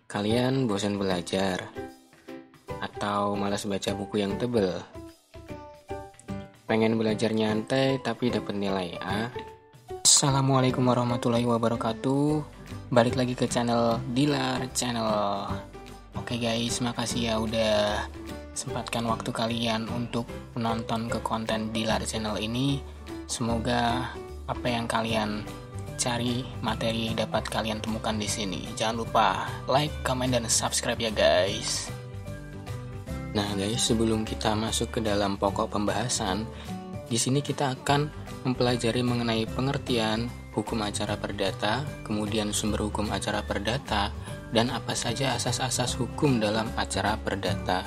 Kalian bosan belajar? Atau malas baca buku yang tebel? Pengen belajar nyantai tapi dapat nilai A? Assalamualaikum warahmatullahi wabarakatuh. Balik lagi ke channel Dilar Channel. Oke guys, makasih ya udah sempatkan waktu kalian untuk menonton ke konten Dilar Channel ini. Semoga apa yang kalian cari materi dapat kalian temukan di sini. Jangan lupa like, comment, dan subscribe ya guys. Nah guys, sebelum kita masuk ke dalam pokok pembahasan, di sini kita akan mempelajari mengenai pengertian hukum acara perdata, kemudian sumber hukum acara perdata, dan apa saja asas-asas hukum dalam acara perdata.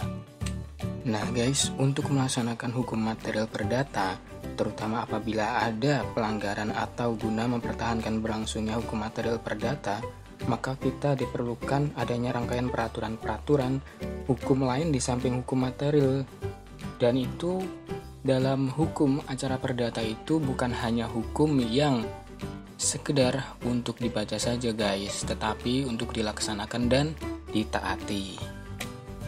Nah guys, untuk melaksanakan hukum material perdata, terutama apabila ada pelanggaran atau guna mempertahankan berlangsungnya hukum material perdata, maka kita diperlukan adanya rangkaian peraturan-peraturan hukum lain di samping hukum material. Dan itu dalam hukum acara perdata itu bukan hanya hukum yang sekedar untuk dibaca saja guys, tetapi untuk dilaksanakan dan ditaati.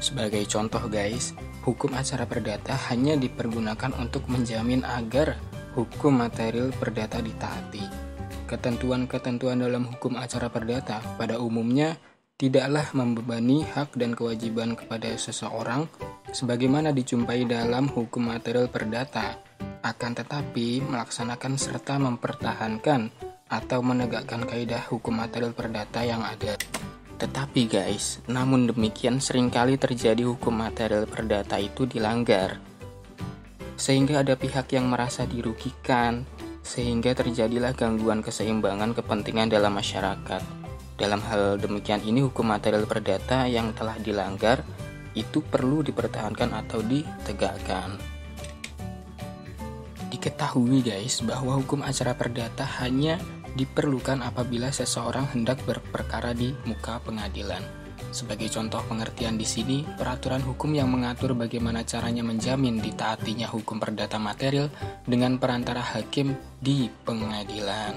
Sebagai contoh guys, hukum acara perdata hanya dipergunakan untuk menjamin agar hukum material perdata ditaati. Ketentuan-ketentuan dalam hukum acara perdata pada umumnya tidaklah membebani hak dan kewajiban kepada seseorang sebagaimana dijumpai dalam hukum material perdata, akan tetapi melaksanakan serta mempertahankan atau menegakkan kaidah hukum material perdata yang ada. Tetapi guys, namun demikian seringkali terjadi hukum material perdata itu dilanggar, sehingga ada pihak yang merasa dirugikan, sehingga terjadilah gangguan keseimbangan kepentingan dalam masyarakat. Dalam hal demikian ini, hukum material perdata yang telah dilanggar itu perlu dipertahankan atau ditegakkan. Diketahui guys bahwa hukum acara perdata hanya diperlukan apabila seseorang hendak berperkara di muka pengadilan. Sebagai contoh pengertian di sini, peraturan hukum yang mengatur bagaimana caranya menjamin ditaatinya hukum perdata material dengan perantara hakim di pengadilan.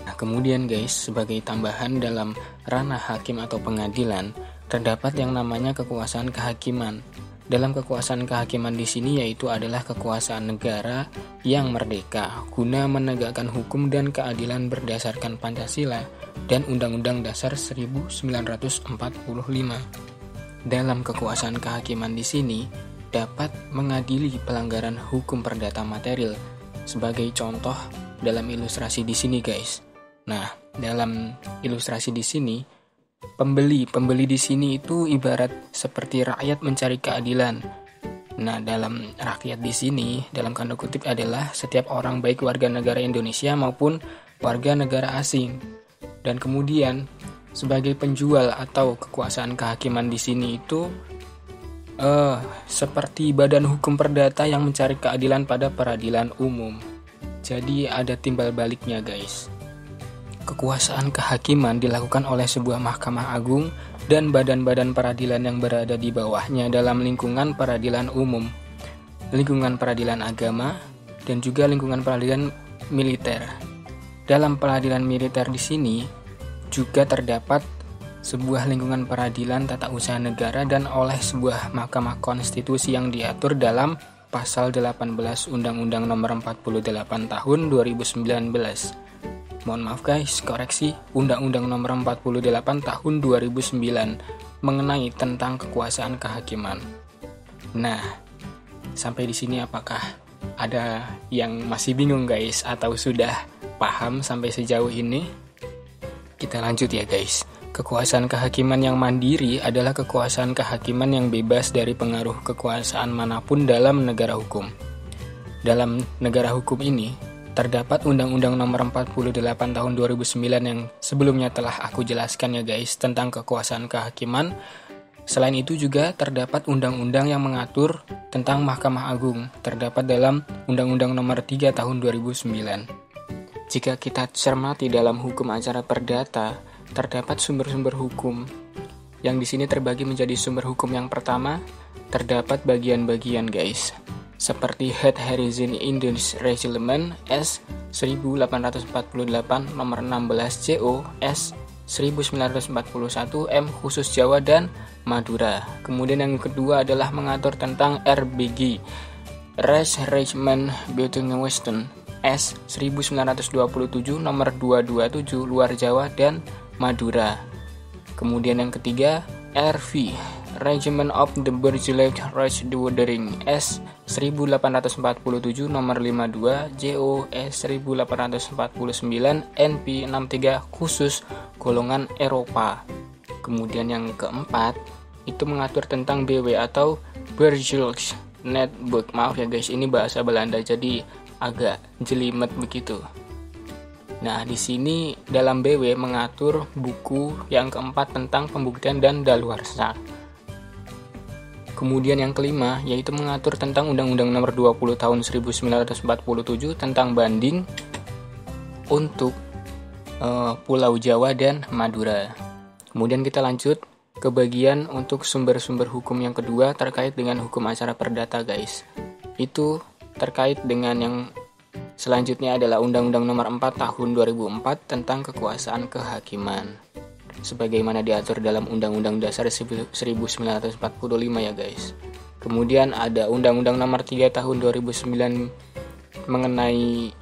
Nah, kemudian guys, sebagai tambahan dalam ranah hakim atau pengadilan, terdapat yang namanya kekuasaan kehakiman. Dalam kekuasaan kehakiman di sini yaitu adalah kekuasaan negara yang merdeka guna menegakkan hukum dan keadilan berdasarkan Pancasila dan Undang-Undang Dasar 1945. Dalam kekuasaan kehakiman di sini dapat mengadili pelanggaran hukum perdata material. Sebagai contoh dalam ilustrasi di sini guys. Nah, dalam ilustrasi di sini Pembeli di sini itu ibarat seperti rakyat mencari keadilan. Nah, dalam rakyat di sini, dalam tanda kutip adalah setiap orang baik warga negara Indonesia maupun warga negara asing. Dan kemudian sebagai penjual atau kekuasaan kehakiman di sini itu seperti badan hukum perdata yang mencari keadilan pada peradilan umum. Jadi ada timbal baliknya guys. Kekuasaan kehakiman dilakukan oleh sebuah mahkamah agung dan badan-badan peradilan yang berada di bawahnya dalam lingkungan peradilan umum, lingkungan peradilan agama, dan juga lingkungan peradilan militer. Dalam peradilan militer di sini juga terdapat sebuah lingkungan peradilan tata usaha negara dan oleh sebuah mahkamah konstitusi yang diatur dalam pasal 18 Undang-Undang Nomor 48 Tahun 2019. Mohon maaf guys, koreksi Undang-Undang Nomor 48 Tahun 2009 mengenai tentang kekuasaan kehakiman. Nah, sampai di sini apakah ada yang masih bingung guys atau sudah paham sampai sejauh ini? Kita lanjut ya guys. Kekuasaan kehakiman yang mandiri adalah kekuasaan kehakiman yang bebas dari pengaruh kekuasaan manapun dalam negara hukum. Dalam negara hukum ini terdapat Undang-Undang Nomor 48 Tahun 2009 yang sebelumnya telah aku jelaskan ya guys tentang kekuasaan kehakiman. Selain itu juga terdapat undang-undang yang mengatur tentang Mahkamah Agung, terdapat dalam Undang-Undang Nomor 3 Tahun 2009. Jika kita cermati dalam hukum acara perdata, terdapat sumber-sumber hukum yang di sini terbagi menjadi sumber hukum yang pertama, terdapat bagian-bagian guys. Seperti Het Harrison Indisch Reglement S 1848 nomor 16 CO S 1941 M khusus Jawa dan Madura. Kemudian yang kedua adalah mengatur tentang RBG Res Regiment Building Western S 1927 nomor 227 luar Jawa dan Madura. Kemudian yang ketiga RV Regiment of the Bergelight Reichswerdering S 1847 nomor 52 JO S 1849 NP 63 khusus golongan Eropa. Kemudian yang keempat itu mengatur tentang BW atau Bergelight Netbook. Maaf ya guys, ini bahasa Belanda jadi agak jelimet begitu. Nah, di sini dalam BW mengatur buku yang keempat tentang pembuktian dan daluarsa. Kemudian yang kelima yaitu mengatur tentang Undang-Undang Nomor 20 Tahun 1947 tentang banding untuk Pulau Jawa dan Madura. Kemudian kita lanjut ke bagian untuk sumber-sumber hukum yang kedua terkait dengan hukum acara perdata guys. Itu terkait dengan yang selanjutnya adalah Undang-Undang Nomor 4 Tahun 2004 tentang kekuasaan kehakiman, sebagaimana diatur dalam Undang-Undang Dasar 1945 ya guys. Kemudian ada Undang-Undang Nomor 3 Tahun 2009 mengenai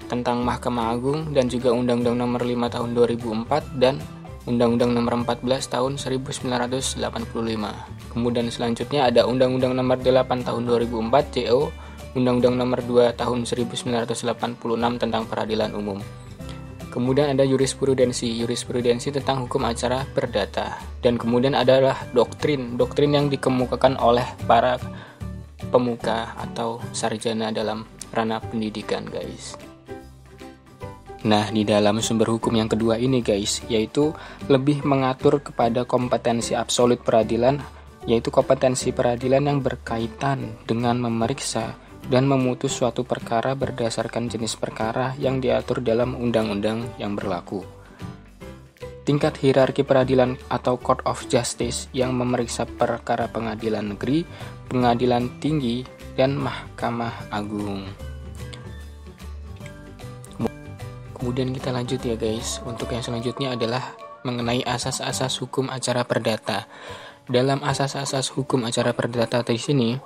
tentang Mahkamah Agung, dan juga Undang-Undang Nomor 5 Tahun 2004 dan Undang-Undang Nomor 14 Tahun 1985. Kemudian selanjutnya ada Undang-Undang Nomor 8 Tahun 2004 JO, Undang-Undang Nomor 2 Tahun 1986 tentang peradilan umum. Kemudian ada jurisprudensi tentang hukum acara perdata. Dan kemudian adalah doktrin yang dikemukakan oleh para pemuka atau sarjana dalam ranah pendidikan guys. Nah, di dalam sumber hukum yang kedua ini guys, yaitu lebih mengatur kepada kompetensi absolut peradilan, yaitu kompetensi peradilan yang berkaitan dengan memeriksa dan memutus suatu perkara berdasarkan jenis perkara yang diatur dalam undang-undang yang berlaku. Tingkat hierarki peradilan atau Court of Justice yang memeriksa perkara pengadilan negeri, pengadilan tinggi, dan Mahkamah Agung. Kemudian kita lanjut ya guys. Untuk yang selanjutnya adalah mengenai asas-asas hukum acara perdata. Dalam asas-asas hukum acara perdata di sini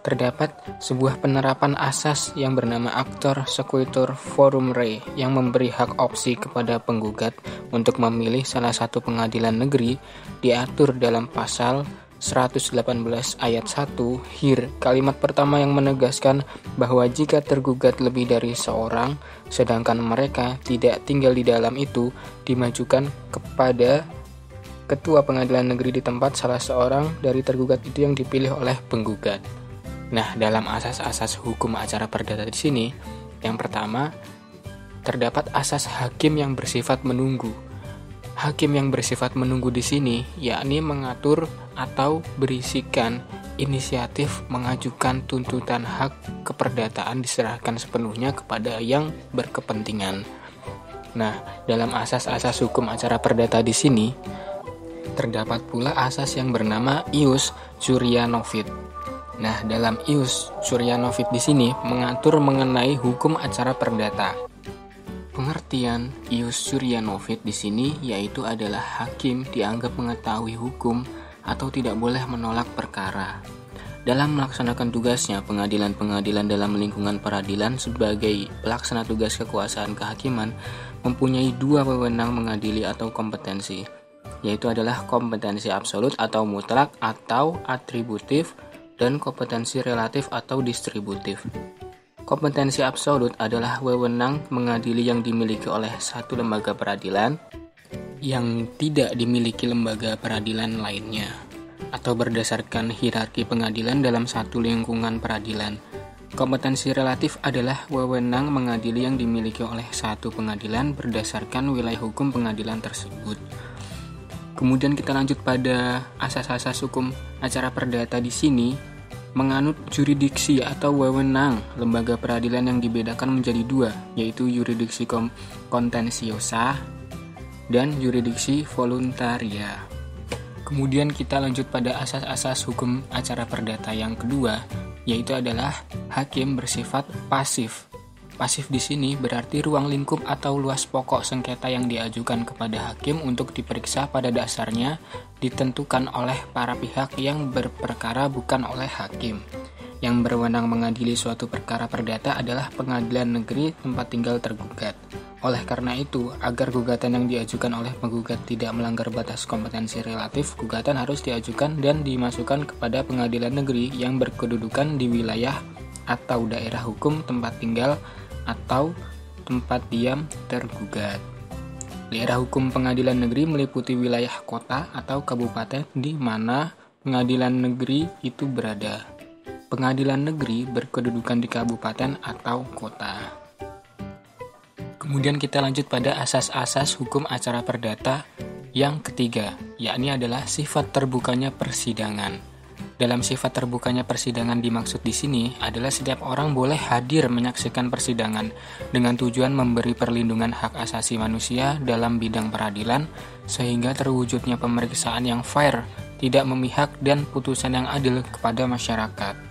terdapat sebuah penerapan asas yang bernama actor sequitur forum rei yang memberi hak opsi kepada penggugat untuk memilih salah satu pengadilan negeri, diatur dalam pasal 118 ayat 1 hir. Kalimat pertama yang menegaskan bahwa jika tergugat lebih dari seorang sedangkan mereka tidak tinggal di dalam itu, dimajukan kepada ketua pengadilan negeri di tempat salah seorang dari tergugat itu yang dipilih oleh penggugat. Nah, dalam asas-asas hukum acara perdata di sini, yang pertama terdapat asas hakim yang bersifat menunggu. Hakim yang bersifat menunggu di sini yakni mengatur atau berisikan inisiatif mengajukan tuntutan hak keperdataan diserahkan sepenuhnya kepada yang berkepentingan. Nah, dalam asas-asas hukum acara perdata di sini terdapat pula asas yang bernama ius Jurianovit. Nah, dalam ius Jurianovit di sini mengatur mengenai hukum acara perdata. Pengertian ius Jurianovit di sini yaitu adalah hakim dianggap mengetahui hukum atau tidak boleh menolak perkara. Dalam melaksanakan tugasnya, pengadilan-pengadilan dalam lingkungan peradilan sebagai pelaksana tugas kekuasaan kehakiman mempunyai dua wewenang mengadili atau kompetensi, yaitu adalah kompetensi absolut atau mutlak atau atributif dan kompetensi relatif atau distributif. Kompetensi absolut adalah wewenang mengadili yang dimiliki oleh satu lembaga peradilan yang tidak dimiliki lembaga peradilan lainnya, atau berdasarkan hierarki pengadilan dalam satu lingkungan peradilan. Kompetensi relatif adalah wewenang mengadili yang dimiliki oleh satu pengadilan berdasarkan wilayah hukum pengadilan tersebut. Kemudian kita lanjut pada asas-asas hukum acara perdata di sini. Menganut jurisdiksi atau wewenang lembaga peradilan yang dibedakan menjadi dua, yaitu yurisdiksi kontentiosa dan yurisdiksi voluntaria. Kemudian kita lanjut pada asas-asas hukum acara perdata yang kedua, yaitu adalah hakim bersifat pasif. pasif di sini berarti ruang lingkup atau luas pokok sengketa yang diajukan kepada hakim untuk diperiksa pada dasarnya ditentukan oleh para pihak yang berperkara bukan oleh hakim. Yang berwenang mengadili suatu perkara perdata adalah pengadilan negeri tempat tinggal tergugat. Oleh karena itu, agar gugatan yang diajukan oleh penggugat tidak melanggar batas kompetensi relatif, gugatan harus diajukan dan dimasukkan kepada pengadilan negeri yang berkedudukan di wilayah atau daerah hukum tempat tinggal atau tempat diam tergugat. Daerah hukum pengadilan negeri meliputi wilayah kota atau kabupaten di mana pengadilan negeri itu berada. Pengadilan negeri berkedudukan di kabupaten atau kota. Kemudian kita lanjut pada asas-asas hukum acara perdata yang ketiga, yakni adalah sifat terbukanya persidangan. Dalam sifat terbukanya persidangan dimaksud di sini adalah setiap orang boleh hadir menyaksikan persidangan dengan tujuan memberi perlindungan hak asasi manusia dalam bidang peradilan sehingga terwujudnya pemeriksaan yang fair, tidak memihak dan putusan yang adil kepada masyarakat.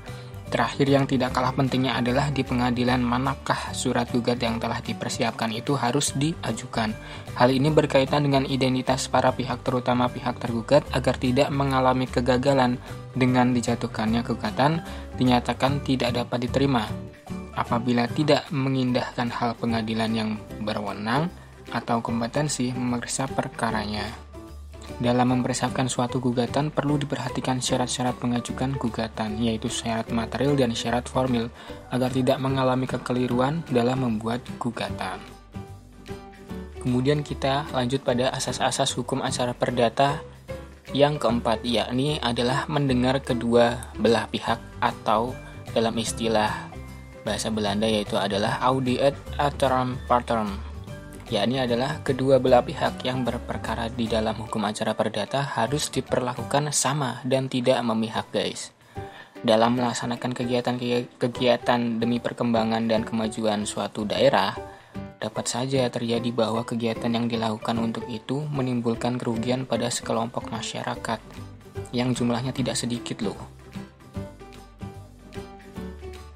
Terakhir yang tidak kalah pentingnya adalah di pengadilan manakah surat gugat yang telah dipersiapkan itu harus diajukan. Hal ini berkaitan dengan identitas para pihak terutama pihak tergugat agar tidak mengalami kegagalan dengan dijatuhkannya gugatan dinyatakan tidak dapat diterima apabila tidak mengindahkan hal pengadilan yang berwenang atau kompetensi memeriksa perkaranya. Dalam mempersiapkan suatu gugatan perlu diperhatikan syarat-syarat pengajukan gugatan, yaitu syarat material dan syarat formil, agar tidak mengalami kekeliruan dalam membuat gugatan. Kemudian kita lanjut pada asas-asas hukum acara perdata yang keempat, yakni adalah mendengar kedua belah pihak atau dalam istilah bahasa Belanda yaitu adalah audie et alteram partem, yakni adalah kedua belah pihak yang berperkara di dalam hukum acara perdata harus diperlakukan sama dan tidak memihak guys. Dalam melaksanakan kegiatan demi perkembangan dan kemajuan suatu daerah, dapat saja terjadi bahwa kegiatan yang dilakukan untuk itu menimbulkan kerugian pada sekelompok masyarakat yang jumlahnya tidak sedikit loh.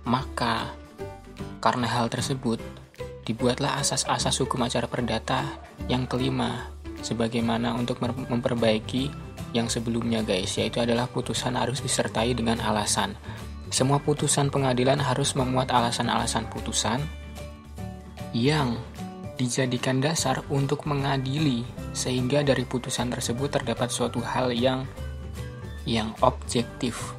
Maka, karena hal tersebut, dibuatlah asas-asas hukum acara perdata yang kelima, sebagaimana untuk memperbaiki yang sebelumnya guys, yaitu adalah putusan harus disertai dengan alasan. Semua putusan pengadilan harus memuat alasan-alasan putusan yang dijadikan dasar untuk mengadili, sehingga dari putusan tersebut terdapat suatu hal yang objektif.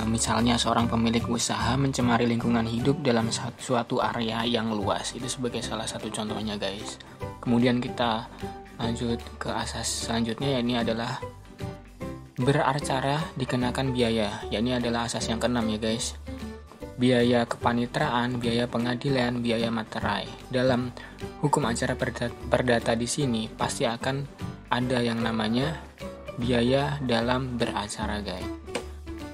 Misalnya seorang pemilik usaha mencemari lingkungan hidup dalam suatu area yang luas, itu sebagai salah satu contohnya guys. Kemudian kita lanjut ke asas selanjutnya, yakni adalah beracara dikenakan biaya, yakni adalah asas yang keenam ya guys. Biaya kepanitraan, biaya pengadilan, biaya materai. Dalam hukum acara perdata di sini pasti akan ada yang namanya biaya dalam beracara guys.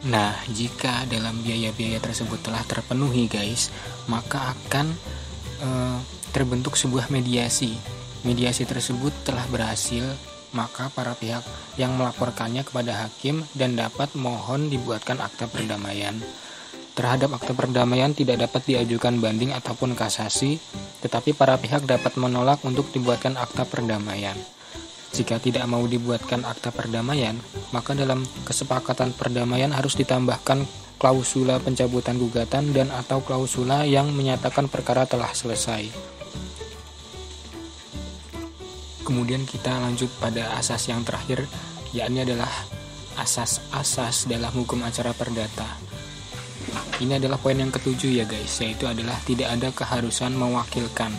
Nah, jika dalam biaya-biaya tersebut telah terpenuhi guys, maka akan terbentuk sebuah mediasi. Mediasi tersebut telah berhasil, maka para pihak yang melaporkannya kepada hakim dan dapat mohon dibuatkan akta perdamaian. Terhadap akta perdamaian tidak dapat diajukan banding ataupun kasasi, tetapi para pihak dapat menolak untuk dibuatkan akta perdamaian. Jika tidak mau dibuatkan akta perdamaian, maka dalam kesepakatan perdamaian harus ditambahkan klausula pencabutan gugatan dan atau klausula yang menyatakan perkara telah selesai. Kemudian kita lanjut pada asas yang terakhir, yakni adalah asas-asas dalam hukum acara perdata. Ini adalah poin yang ketujuh ya guys, yaitu adalah tidak ada keharusan mewakilkan.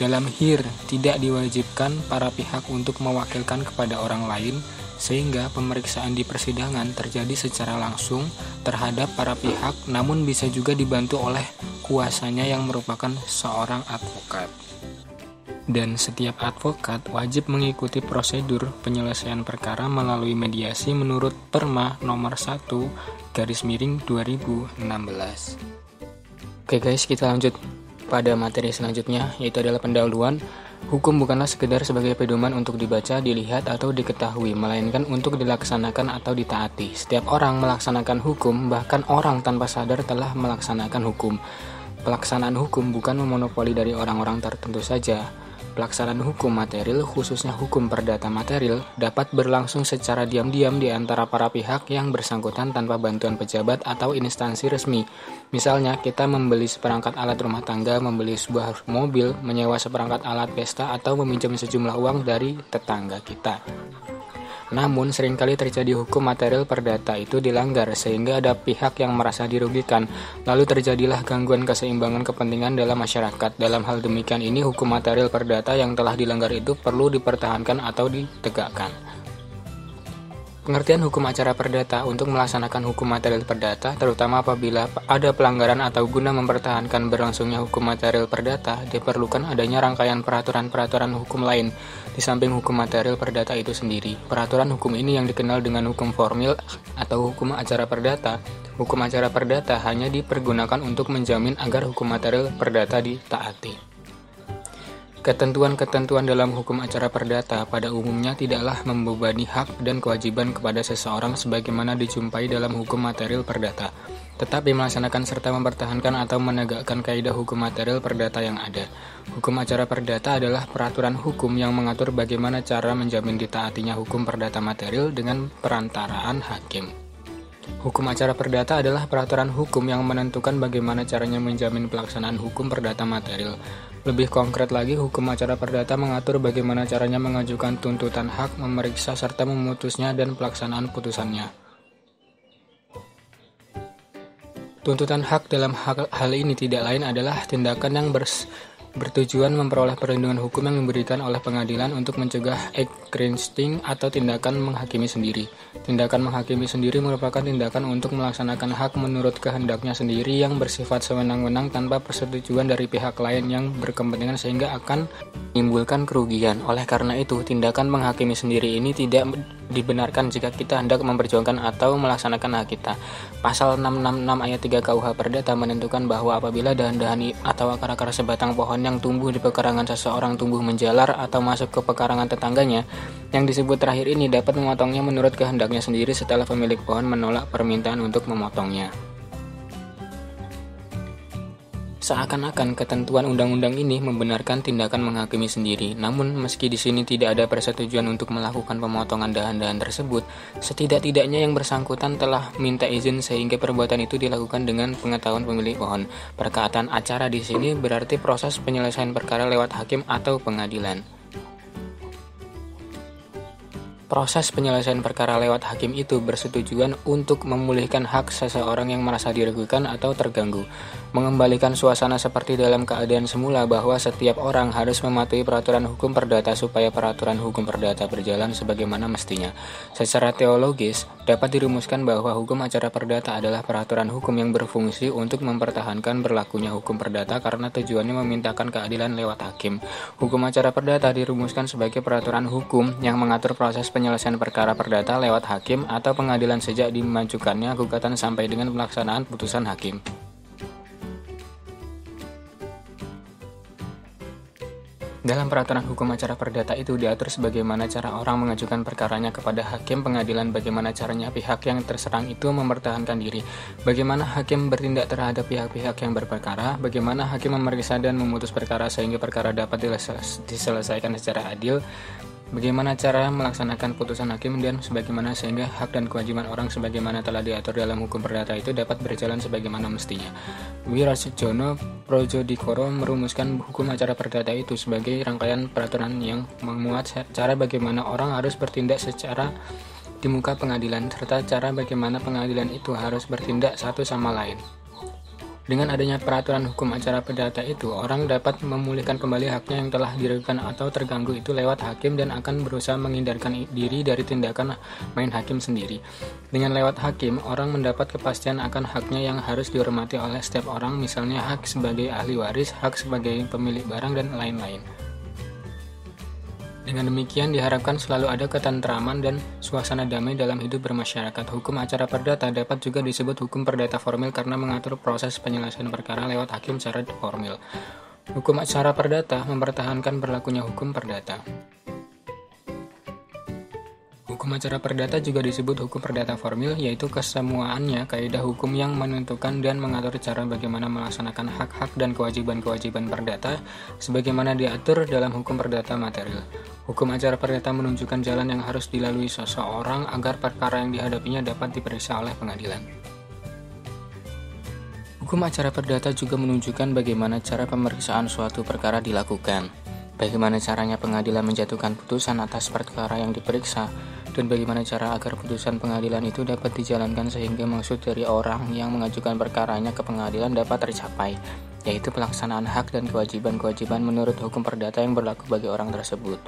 Dalam HIR, tidak diwajibkan para pihak untuk mewakilkan kepada orang lain, sehingga pemeriksaan di persidangan terjadi secara langsung terhadap para pihak, namun bisa juga dibantu oleh kuasanya yang merupakan seorang advokat. Dan setiap advokat wajib mengikuti prosedur penyelesaian perkara melalui mediasi menurut Perma nomor 1/2016. Oke guys, kita lanjut pada materi selanjutnya, yaitu adalah pendahuluan. Hukum bukanlah sekedar sebagai pedoman untuk dibaca, dilihat, atau diketahui, melainkan untuk dilaksanakan atau ditaati. Setiap orang melaksanakan hukum, bahkan orang tanpa sadar telah melaksanakan hukum. Pelaksanaan hukum bukan memonopoli dari orang-orang tertentu saja. Pelaksanaan hukum material, khususnya hukum perdata material, dapat berlangsung secara diam-diam di antara para pihak yang bersangkutan tanpa bantuan pejabat atau instansi resmi. Misalnya, kita membeli seperangkat alat rumah tangga, membeli sebuah mobil, menyewa seperangkat alat pesta, atau meminjam sejumlah uang dari tetangga kita. Namun, seringkali terjadi hukum material perdata itu dilanggar sehingga ada pihak yang merasa dirugikan. Lalu terjadilah gangguan keseimbangan kepentingan dalam masyarakat. Dalam hal demikian ini, hukum material perdata yang telah dilanggar itu perlu dipertahankan atau ditegakkan. Pengertian hukum acara perdata untuk melaksanakan hukum material perdata, terutama apabila ada pelanggaran atau guna mempertahankan berlangsungnya hukum material perdata, diperlukan adanya rangkaian peraturan-peraturan hukum lain, di samping hukum material perdata itu sendiri. Peraturan hukum ini yang dikenal dengan hukum formil atau hukum acara perdata. Hukum acara perdata hanya dipergunakan untuk menjamin agar hukum material perdata ditaati. Ketentuan-ketentuan dalam hukum acara perdata pada umumnya tidaklah membebani hak dan kewajiban kepada seseorang sebagaimana dijumpai dalam hukum material perdata, tetapi melaksanakan serta mempertahankan atau menegakkan kaidah hukum material perdata yang ada. Hukum acara perdata adalah peraturan hukum yang mengatur bagaimana cara menjamin ditaatinya hukum perdata material dengan perantaraan hakim. Hukum acara perdata adalah peraturan hukum yang menentukan bagaimana caranya menjamin pelaksanaan hukum perdata material. Lebih konkret lagi, hukum acara perdata mengatur bagaimana caranya mengajukan tuntutan hak, memeriksa serta memutusnya dan pelaksanaan putusannya. Tuntutan hak dalam hal ini tidak lain adalah tindakan yang bertujuan memperoleh perlindungan hukum yang diberikan oleh pengadilan untuk mencegah eggcrashing atau tindakan menghakimi sendiri. Tindakan menghakimi sendiri merupakan tindakan untuk melaksanakan hak menurut kehendaknya sendiri yang bersifat sewenang-wenang tanpa persetujuan dari pihak lain yang berkepentingan sehingga akan menimbulkan kerugian. Oleh karena itu, tindakan menghakimi sendiri ini tidak dibenarkan jika kita hendak memperjuangkan atau melaksanakan hak kita. Pasal 666 ayat 3 KUH Perdata menentukan bahwa apabila dahan-dahan atau akar-akar sebatang pohon yang tumbuh di pekarangan seseorang tumbuh menjalar atau masuk ke pekarangan tetangganya, yang disebut terakhir ini dapat memotongnya menurut kehendaknya sendiri setelah pemilik pohon menolak permintaan untuk memotongnya. Seakan-akan ketentuan undang-undang ini membenarkan tindakan menghakimi sendiri. Namun, meski di sini tidak ada persetujuan untuk melakukan pemotongan dahan-dahan tersebut, setidak-tidaknya yang bersangkutan telah minta izin sehingga perbuatan itu dilakukan dengan pengetahuan pemilik pohon. Perkataan acara di sini berarti proses penyelesaian perkara lewat hakim atau pengadilan. Proses penyelesaian perkara lewat hakim itu bersetujuan untuk memulihkan hak seseorang yang merasa dirugikan atau terganggu, mengembalikan suasana seperti dalam keadaan semula bahwa setiap orang harus mematuhi peraturan hukum perdata supaya peraturan hukum perdata berjalan sebagaimana mestinya. Secara teologis, dapat dirumuskan bahwa hukum acara perdata adalah peraturan hukum yang berfungsi untuk mempertahankan berlakunya hukum perdata karena tujuannya memintakan keadilan lewat hakim. Hukum acara perdata dirumuskan sebagai peraturan hukum yang mengatur proses penyelesaian perkara perdata lewat hakim atau pengadilan sejak dimajukannya gugatan sampai dengan pelaksanaan putusan hakim. Dalam peraturan hukum acara perdata itu diatur sebagaimana cara orang mengajukan perkaranya kepada hakim pengadilan, bagaimana caranya pihak yang terserang itu mempertahankan diri, bagaimana hakim bertindak terhadap pihak-pihak yang berperkara, bagaimana hakim memeriksa dan memutus perkara sehingga perkara dapat diselesaikan secara adil, bagaimana cara melaksanakan putusan hakim dan sebagaimana sehingga hak dan kewajiban orang sebagaimana telah diatur dalam hukum perdata itu dapat berjalan sebagaimana mestinya. Wirasjono Projodikoro merumuskan hukum acara perdata itu sebagai rangkaian peraturan yang memuat cara bagaimana orang harus bertindak secara di muka pengadilan serta cara bagaimana pengadilan itu harus bertindak satu sama lain. Dengan adanya peraturan hukum acara perdata itu, orang dapat memulihkan kembali haknya yang telah dirugikan atau terganggu itu lewat hakim dan akan berusaha menghindarkan diri dari tindakan main hakim sendiri. Dengan lewat hakim, orang mendapat kepastian akan haknya yang harus dihormati oleh setiap orang, misalnya hak sebagai ahli waris, hak sebagai pemilik barang, dan lain-lain. Dengan demikian diharapkan selalu ada ketentraman dan suasana damai dalam hidup bermasyarakat. Hukum acara perdata dapat juga disebut hukum perdata formil karena mengatur proses penyelesaian perkara lewat hakim secara formil. Hukum acara perdata mempertahankan berlakunya hukum perdata. Hukum acara perdata juga disebut hukum perdata formil, yaitu kesemuaannya kaidah hukum yang menentukan dan mengatur cara bagaimana melaksanakan hak-hak dan kewajiban-kewajiban perdata sebagaimana diatur dalam hukum perdata material. Hukum acara perdata menunjukkan jalan yang harus dilalui seseorang agar perkara yang dihadapinya dapat diperiksa oleh pengadilan. Hukum acara perdata juga menunjukkan bagaimana cara pemeriksaan suatu perkara dilakukan, bagaimana caranya pengadilan menjatuhkan putusan atas perkara yang diperiksa, dan bagaimana cara agar putusan pengadilan itu dapat dijalankan sehingga maksud dari orang yang mengajukan perkaranya ke pengadilan dapat tercapai, yaitu pelaksanaan hak dan kewajiban-kewajiban menurut hukum perdata yang berlaku bagi orang tersebut.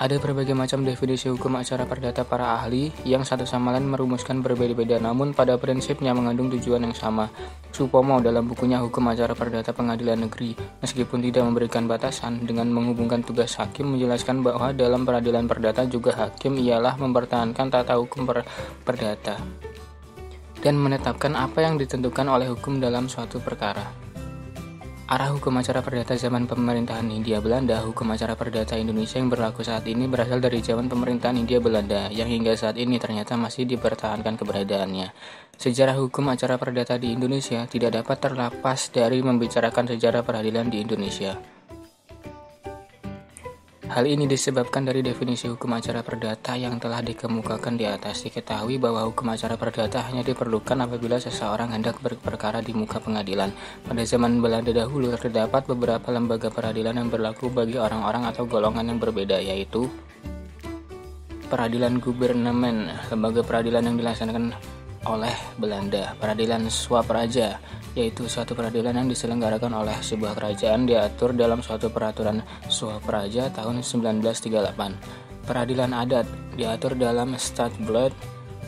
Ada berbagai macam definisi hukum acara perdata para ahli yang satu sama lain merumuskan berbeda-beda, namun pada prinsipnya mengandung tujuan yang sama. Supomo dalam bukunya Hukum Acara Perdata Pengadilan Negeri, meskipun tidak memberikan batasan, dengan menghubungkan tugas hakim menjelaskan bahwa dalam peradilan perdata juga hakim ialah mempertahankan tata hukum perdata dan menetapkan apa yang ditentukan oleh hukum dalam suatu perkara. Arah hukum acara perdata zaman pemerintahan Hindia Belanda. Hukum acara perdata Indonesia yang berlaku saat ini berasal dari zaman pemerintahan Hindia Belanda, yang hingga saat ini ternyata masih dipertahankan keberadaannya. Sejarah hukum acara perdata di Indonesia tidak dapat terlepas dari membicarakan sejarah peradilan di Indonesia. Hal ini disebabkan dari definisi hukum acara perdata yang telah dikemukakan di atas. Diketahui bahwa hukum acara perdata hanya diperlukan apabila seseorang hendak berperkara di muka pengadilan. Pada zaman Belanda dahulu terdapat beberapa lembaga peradilan yang berlaku bagi orang-orang atau golongan yang berbeda, yaitu Peradilan Gubernemen, lembaga peradilan yang dilaksanakan oleh Belanda. Peradilan Swapraja, yaitu suatu peradilan yang diselenggarakan oleh sebuah kerajaan, diatur dalam suatu peraturan Swapraja tahun 1938. Peradilan adat diatur dalam Stadsblad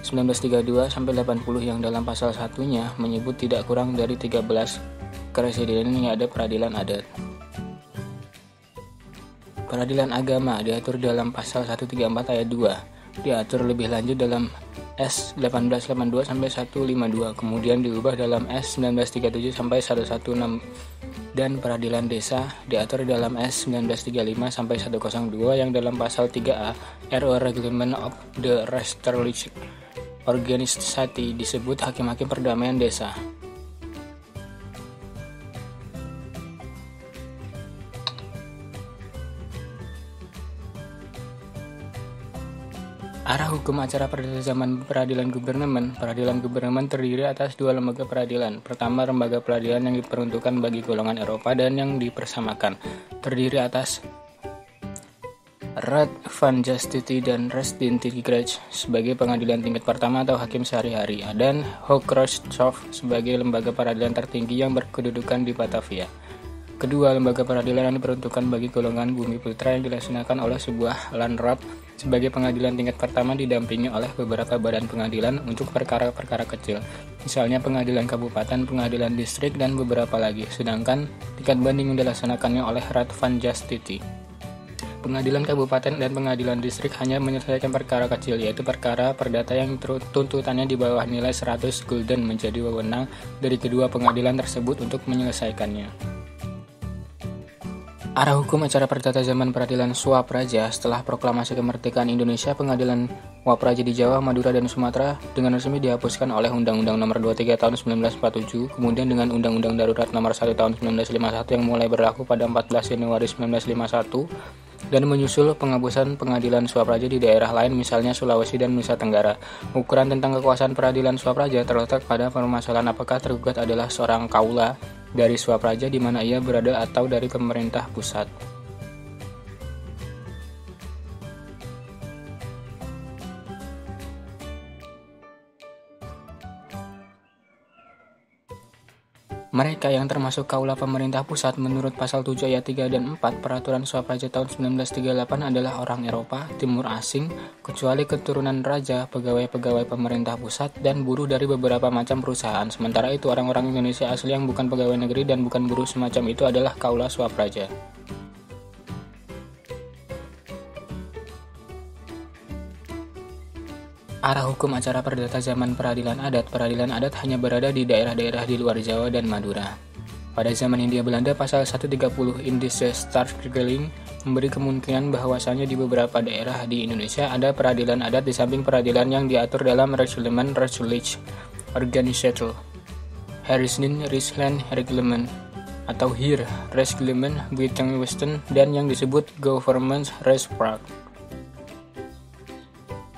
1932-80 yang dalam pasal satunya menyebut tidak kurang dari 13 keresiden yang ada peradilan adat. Peradilan agama diatur dalam pasal 134 ayat 2, diatur lebih lanjut dalam S 1882 sampai 152, kemudian diubah dalam S 1937 sampai 116, dan peradilan desa diatur dalam S 1935 sampai 102 yang dalam pasal 3A RO Reglement of the Restoration Organisasi disebut hakim-hakim perdamaian desa. Arah hukum acara perdata zaman peradilan gubernemen. Peradilan gubernemen terdiri atas dua lembaga peradilan. Pertama, lembaga peradilan yang diperuntukkan bagi golongan Eropa dan yang dipersamakan, terdiri atas Raad van Justitie dan Rechtsdienstgericht sebagai pengadilan tingkat pertama atau hakim sehari-hari, dan Hooggerechtshof sebagai lembaga peradilan tertinggi yang berkedudukan di Batavia. Kedua, lembaga peradilan yang diperuntukkan bagi golongan bumi putra yang dilaksanakan oleh sebuah landrat sebagai pengadilan tingkat pertama didampingi oleh beberapa badan pengadilan untuk perkara-perkara kecil, misalnya pengadilan kabupaten, pengadilan distrik, dan beberapa lagi, sedangkan tingkat banding yang dilaksanakannya oleh Raad van Justitie. Pengadilan kabupaten dan pengadilan distrik hanya menyelesaikan perkara kecil, yaitu perkara perdata yang tuntutannya di bawah nilai 100 gulden, menjadi wewenang dari kedua pengadilan tersebut untuk menyelesaikannya. Arah hukum acara perdata zaman peradilan Swapraja. Setelah proklamasi kemerdekaan Indonesia, pengadilan Wapraja di Jawa, Madura, dan Sumatera dengan resmi dihapuskan oleh Undang-Undang Nomor 23 Tahun 1947, kemudian dengan Undang-Undang Darurat Nomor 1 Tahun 1951 yang mulai berlaku pada 14 Januari 1951, dan menyusul penghapusan pengadilan Swapraja di daerah lain, misalnya Sulawesi dan Nusa Tenggara. Ukuran tentang kekuasaan peradilan Swapraja terletak pada permasalahan apakah tergugat adalah seorang kaula dari Swapraja di mana ia berada atau dari pemerintah pusat. Mereka yang termasuk kaula pemerintah pusat menurut pasal 7 ayat 3 dan 4 Peraturan Swapraja tahun 1938 adalah orang Eropa, Timur asing, kecuali keturunan raja, pegawai-pegawai pemerintah pusat, dan buruh dari beberapa macam perusahaan. Sementara itu, orang-orang Indonesia asli yang bukan pegawai negeri dan bukan buruh semacam itu adalah kaula Swapraja. Arah hukum acara perdata zaman peradilan adat. Peradilan adat hanya berada di daerah-daerah di luar Jawa dan Madura. Pada zaman Hindia Belanda, pasal 130 Indische Staatsregeling memberi kemungkinan bahwasannya di beberapa daerah di Indonesia ada peradilan adat di samping peradilan yang diatur dalam Reglement Rechtlich Organisator Harrisnin Riesland Reglement atau HIR Reglement Wittenwesten dan yang disebut Government Rechtspraak.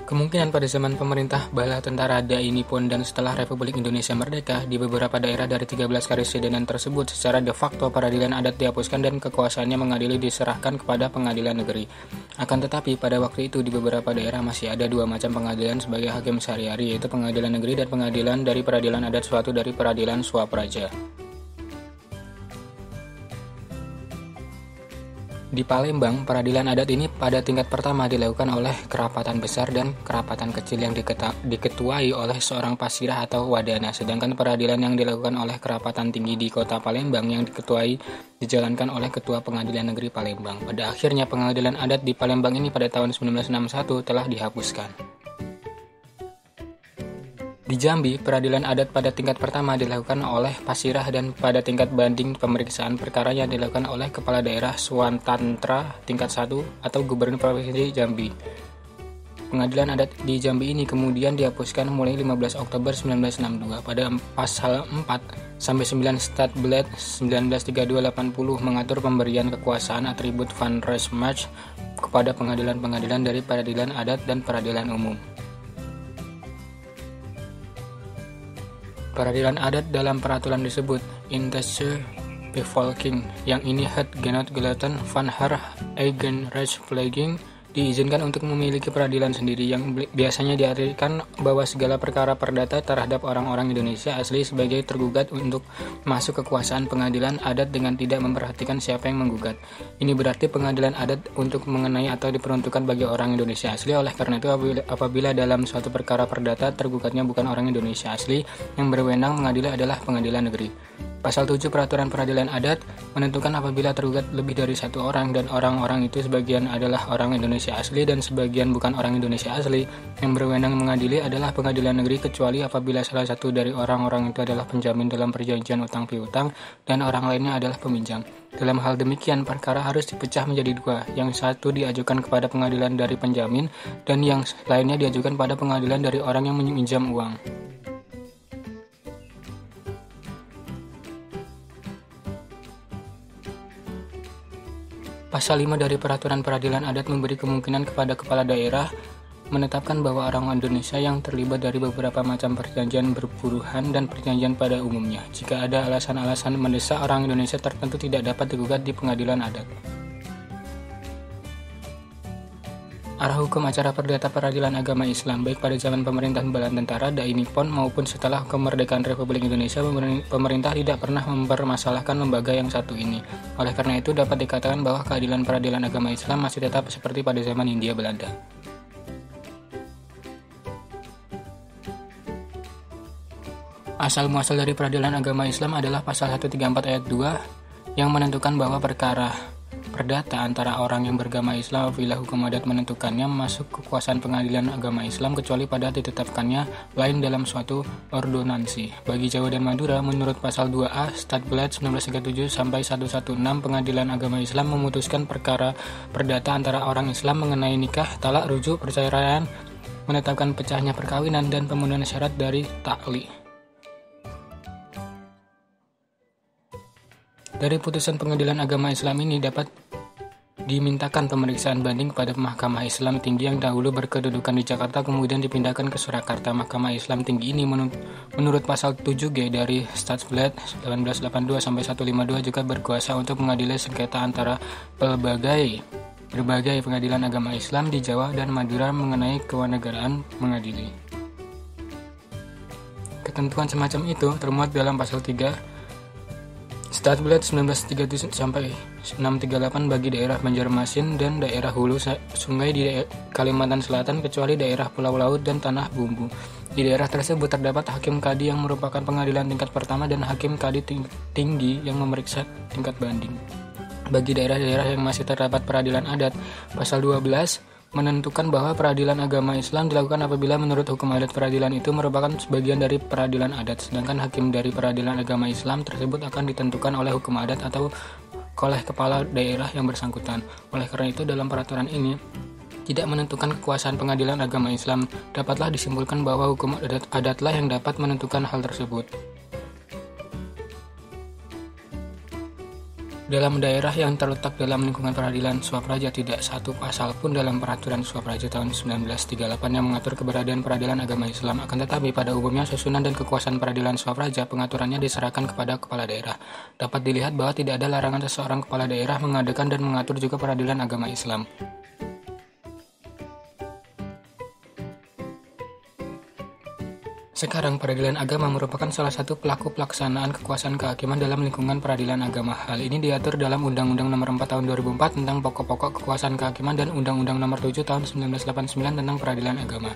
Kemungkinan pada zaman pemerintah bala tentara Dai Nippon dan setelah Republik Indonesia merdeka, di beberapa daerah dari 13 karesidenan tersebut secara de facto peradilan adat dihapuskan dan kekuasaannya mengadili diserahkan kepada pengadilan negeri. Akan tetapi pada waktu itu di beberapa daerah masih ada dua macam pengadilan sebagai hakim sehari-hari, yaitu pengadilan negeri dan pengadilan dari peradilan adat suatu dari peradilan swapraja. Di Palembang, peradilan adat ini pada tingkat pertama dilakukan oleh kerapatan besar dan kerapatan kecil yang diketuai oleh seorang pasirah atau wadana, sedangkan peradilan yang dilakukan oleh kerapatan tinggi di kota Palembang yang diketuai dijalankan oleh ketua pengadilan negeri Palembang. Pada akhirnya pengadilan adat di Palembang ini pada tahun 1961 telah dihapuskan. Di Jambi, peradilan adat pada tingkat pertama dilakukan oleh pasirah dan pada tingkat banding pemeriksaan perkaranya dilakukan oleh kepala daerah Swatantra tingkat 1 atau gubernur provinsi Jambi. Pengadilan adat di Jambi ini kemudian dihapuskan mulai 15 Oktober 1962 pada pasal 4 sampai 9 Stadsblad 1932-80 mengatur pemberian kekuasaan atribut van Reesmacht kepada pengadilan-pengadilan dari peradilan adat dan peradilan umum. Peradilan adat dalam peraturan disebut Intesse Bevolking, yang ini het genot gelaten van haar eigen rechtspleging, diizinkan untuk memiliki peradilan sendiri yang biasanya diartikan bahwa segala perkara perdata terhadap orang-orang Indonesia asli sebagai tergugat untuk masuk kekuasaan pengadilan adat dengan tidak memperhatikan siapa yang menggugat. Ini berarti pengadilan adat untuk mengenai atau diperuntukkan bagi orang Indonesia asli. Oleh karena itu apabila dalam suatu perkara perdata tergugatnya bukan orang Indonesia asli, yang berwenang mengadili adalah pengadilan negeri. Pasal 7 Peraturan Peradilan Adat menentukan apabila tergugat lebih dari satu orang dan orang-orang itu sebagian adalah orang Indonesia asli dan sebagian bukan orang Indonesia asli, yang berwenang mengadili adalah pengadilan negeri kecuali apabila salah satu dari orang-orang itu adalah penjamin dalam perjanjian utang piutang dan orang lainnya adalah peminjam. Dalam hal demikian, perkara harus dipecah menjadi dua, yang satu diajukan kepada pengadilan dari penjamin dan yang lainnya diajukan pada pengadilan dari orang yang meminjam uang. Pasal 5 dari Peraturan Peradilan Adat memberi kemungkinan kepada kepala daerah menetapkan bahwa orang Indonesia yang terlibat dari beberapa macam perjanjian berburuhan dan perjanjian pada umumnya, jika ada alasan-alasan mendesak orang Indonesia tertentu tidak dapat digugat di pengadilan adat. Arah hukum acara perdata peradilan agama Islam baik pada zaman pemerintahan bala tentara Dai Nippon maupun setelah kemerdekaan Republik Indonesia, pemerintah tidak pernah mempermasalahkan lembaga yang satu ini. Oleh karena itu dapat dikatakan bahwa keadilan peradilan agama Islam masih tetap seperti pada zaman Hindia Belanda. Asal muasal dari peradilan agama Islam adalah pasal 134 ayat 2 yang menentukan bahwa perkara perdata antara orang yang beragama Islam apabila hukum adat menentukannya masuk kekuasaan pengadilan agama Islam kecuali pada ditetapkannya lain dalam suatu ordonansi. Bagi Jawa dan Madura, menurut pasal 2A Stadsblad 1937 sampai 116, pengadilan agama Islam memutuskan perkara perdata antara orang Islam mengenai nikah, talak, rujuk, perceraian, menetapkan pecahnya perkawinan dan pemenuhan syarat dari ta'li. Dari putusan pengadilan agama Islam ini dapat dimintakan pemeriksaan banding kepada Mahkamah Islam Tinggi yang dahulu berkedudukan di Jakarta kemudian dipindahkan ke Surakarta. Mahkamah Islam Tinggi ini menurut pasal 7G dari Stadsblad 1982 sampai 152 juga berkuasa untuk mengadili sengketa antara berbagai pengadilan agama Islam di Jawa dan Madura mengenai kewarganegaraan mengadili. Ketentuan semacam itu termuat dalam pasal 3 Stadsblad 1937 sampai 638 bagi daerah Banjarmasin dan daerah hulu sungai di Kalimantan Selatan kecuali daerah pulau laut dan tanah bumbu. Di daerah tersebut terdapat hakim kadi yang merupakan pengadilan tingkat pertama dan hakim kadi tinggi yang memeriksa tingkat banding. Bagi daerah-daerah yang masih terdapat peradilan adat, pasal 12 menentukan bahwa peradilan agama Islam dilakukan apabila menurut hukum adat peradilan itu merupakan sebagian dari peradilan adat, sedangkan hakim dari peradilan agama Islam tersebut akan ditentukan oleh hukum adat atau oleh kepala daerah yang bersangkutan. Oleh karena itu, dalam peraturan ini tidak menentukan kekuasaan pengadilan agama Islam. Dapatlah disimpulkan bahwa hukum adatlah yang dapat menentukan hal tersebut. Dalam daerah yang terletak dalam lingkungan peradilan Swapraja, tidak satu pasal pun dalam peraturan Swapraja tahun 1938 yang mengatur keberadaan peradilan agama Islam. Akan tetapi pada umumnya susunan dan kekuasaan peradilan Swapraja pengaturannya diserahkan kepada kepala daerah. Dapat dilihat bahwa tidak ada larangan seseorang kepala daerah mengadakan dan mengatur juga peradilan agama Islam. Sekarang, peradilan agama merupakan salah satu pelaku pelaksanaan kekuasaan kehakiman dalam lingkungan peradilan agama. Hal ini diatur dalam Undang-Undang Nomor 4 Tahun 2004 tentang pokok-pokok kekuasaan kehakiman dan Undang-Undang Nomor 7 Tahun 1989 tentang peradilan agama.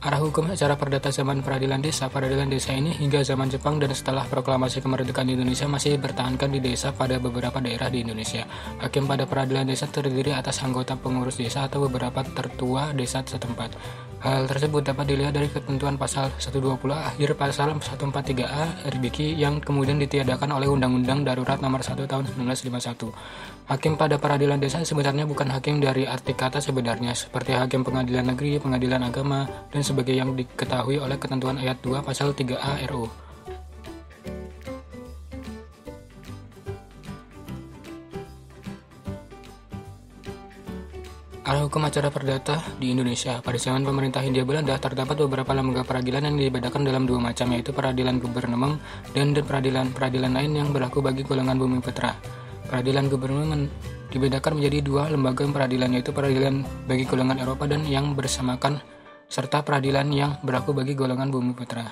Arah hukum acara perdata zaman peradilan desa ini hingga zaman Jepang dan setelah proklamasi kemerdekaan Indonesia masih dipertahankan di desa pada beberapa daerah di Indonesia. Hakim pada peradilan desa terdiri atas anggota pengurus desa atau beberapa tertua desa setempat. Hal tersebut dapat dilihat dari ketentuan pasal 120 akhir pasal 143A RBQ yang kemudian ditiadakan oleh Undang-Undang Darurat Nomor 1 Tahun 1951. Hakim pada peradilan desa sebenarnya bukan hakim dari arti kata sebenarnya, seperti hakim pengadilan negeri, pengadilan agama, dan sebagai yang diketahui oleh ketentuan ayat 2 pasal 3A RU. Arah hukum acara perdata di Indonesia. Pada zaman pemerintah Hindia Belanda, terdapat beberapa lembaga peradilan yang dibedakan dalam dua macam, yaitu peradilan gubernmen dan peradilan lain yang berlaku bagi golongan bumi putra. Peradilan gubernmen dibedakan menjadi dua lembaga peradilan, yaitu peradilan bagi golongan Eropa dan yang bersamakan, serta peradilan yang berlaku bagi golongan bumi putra.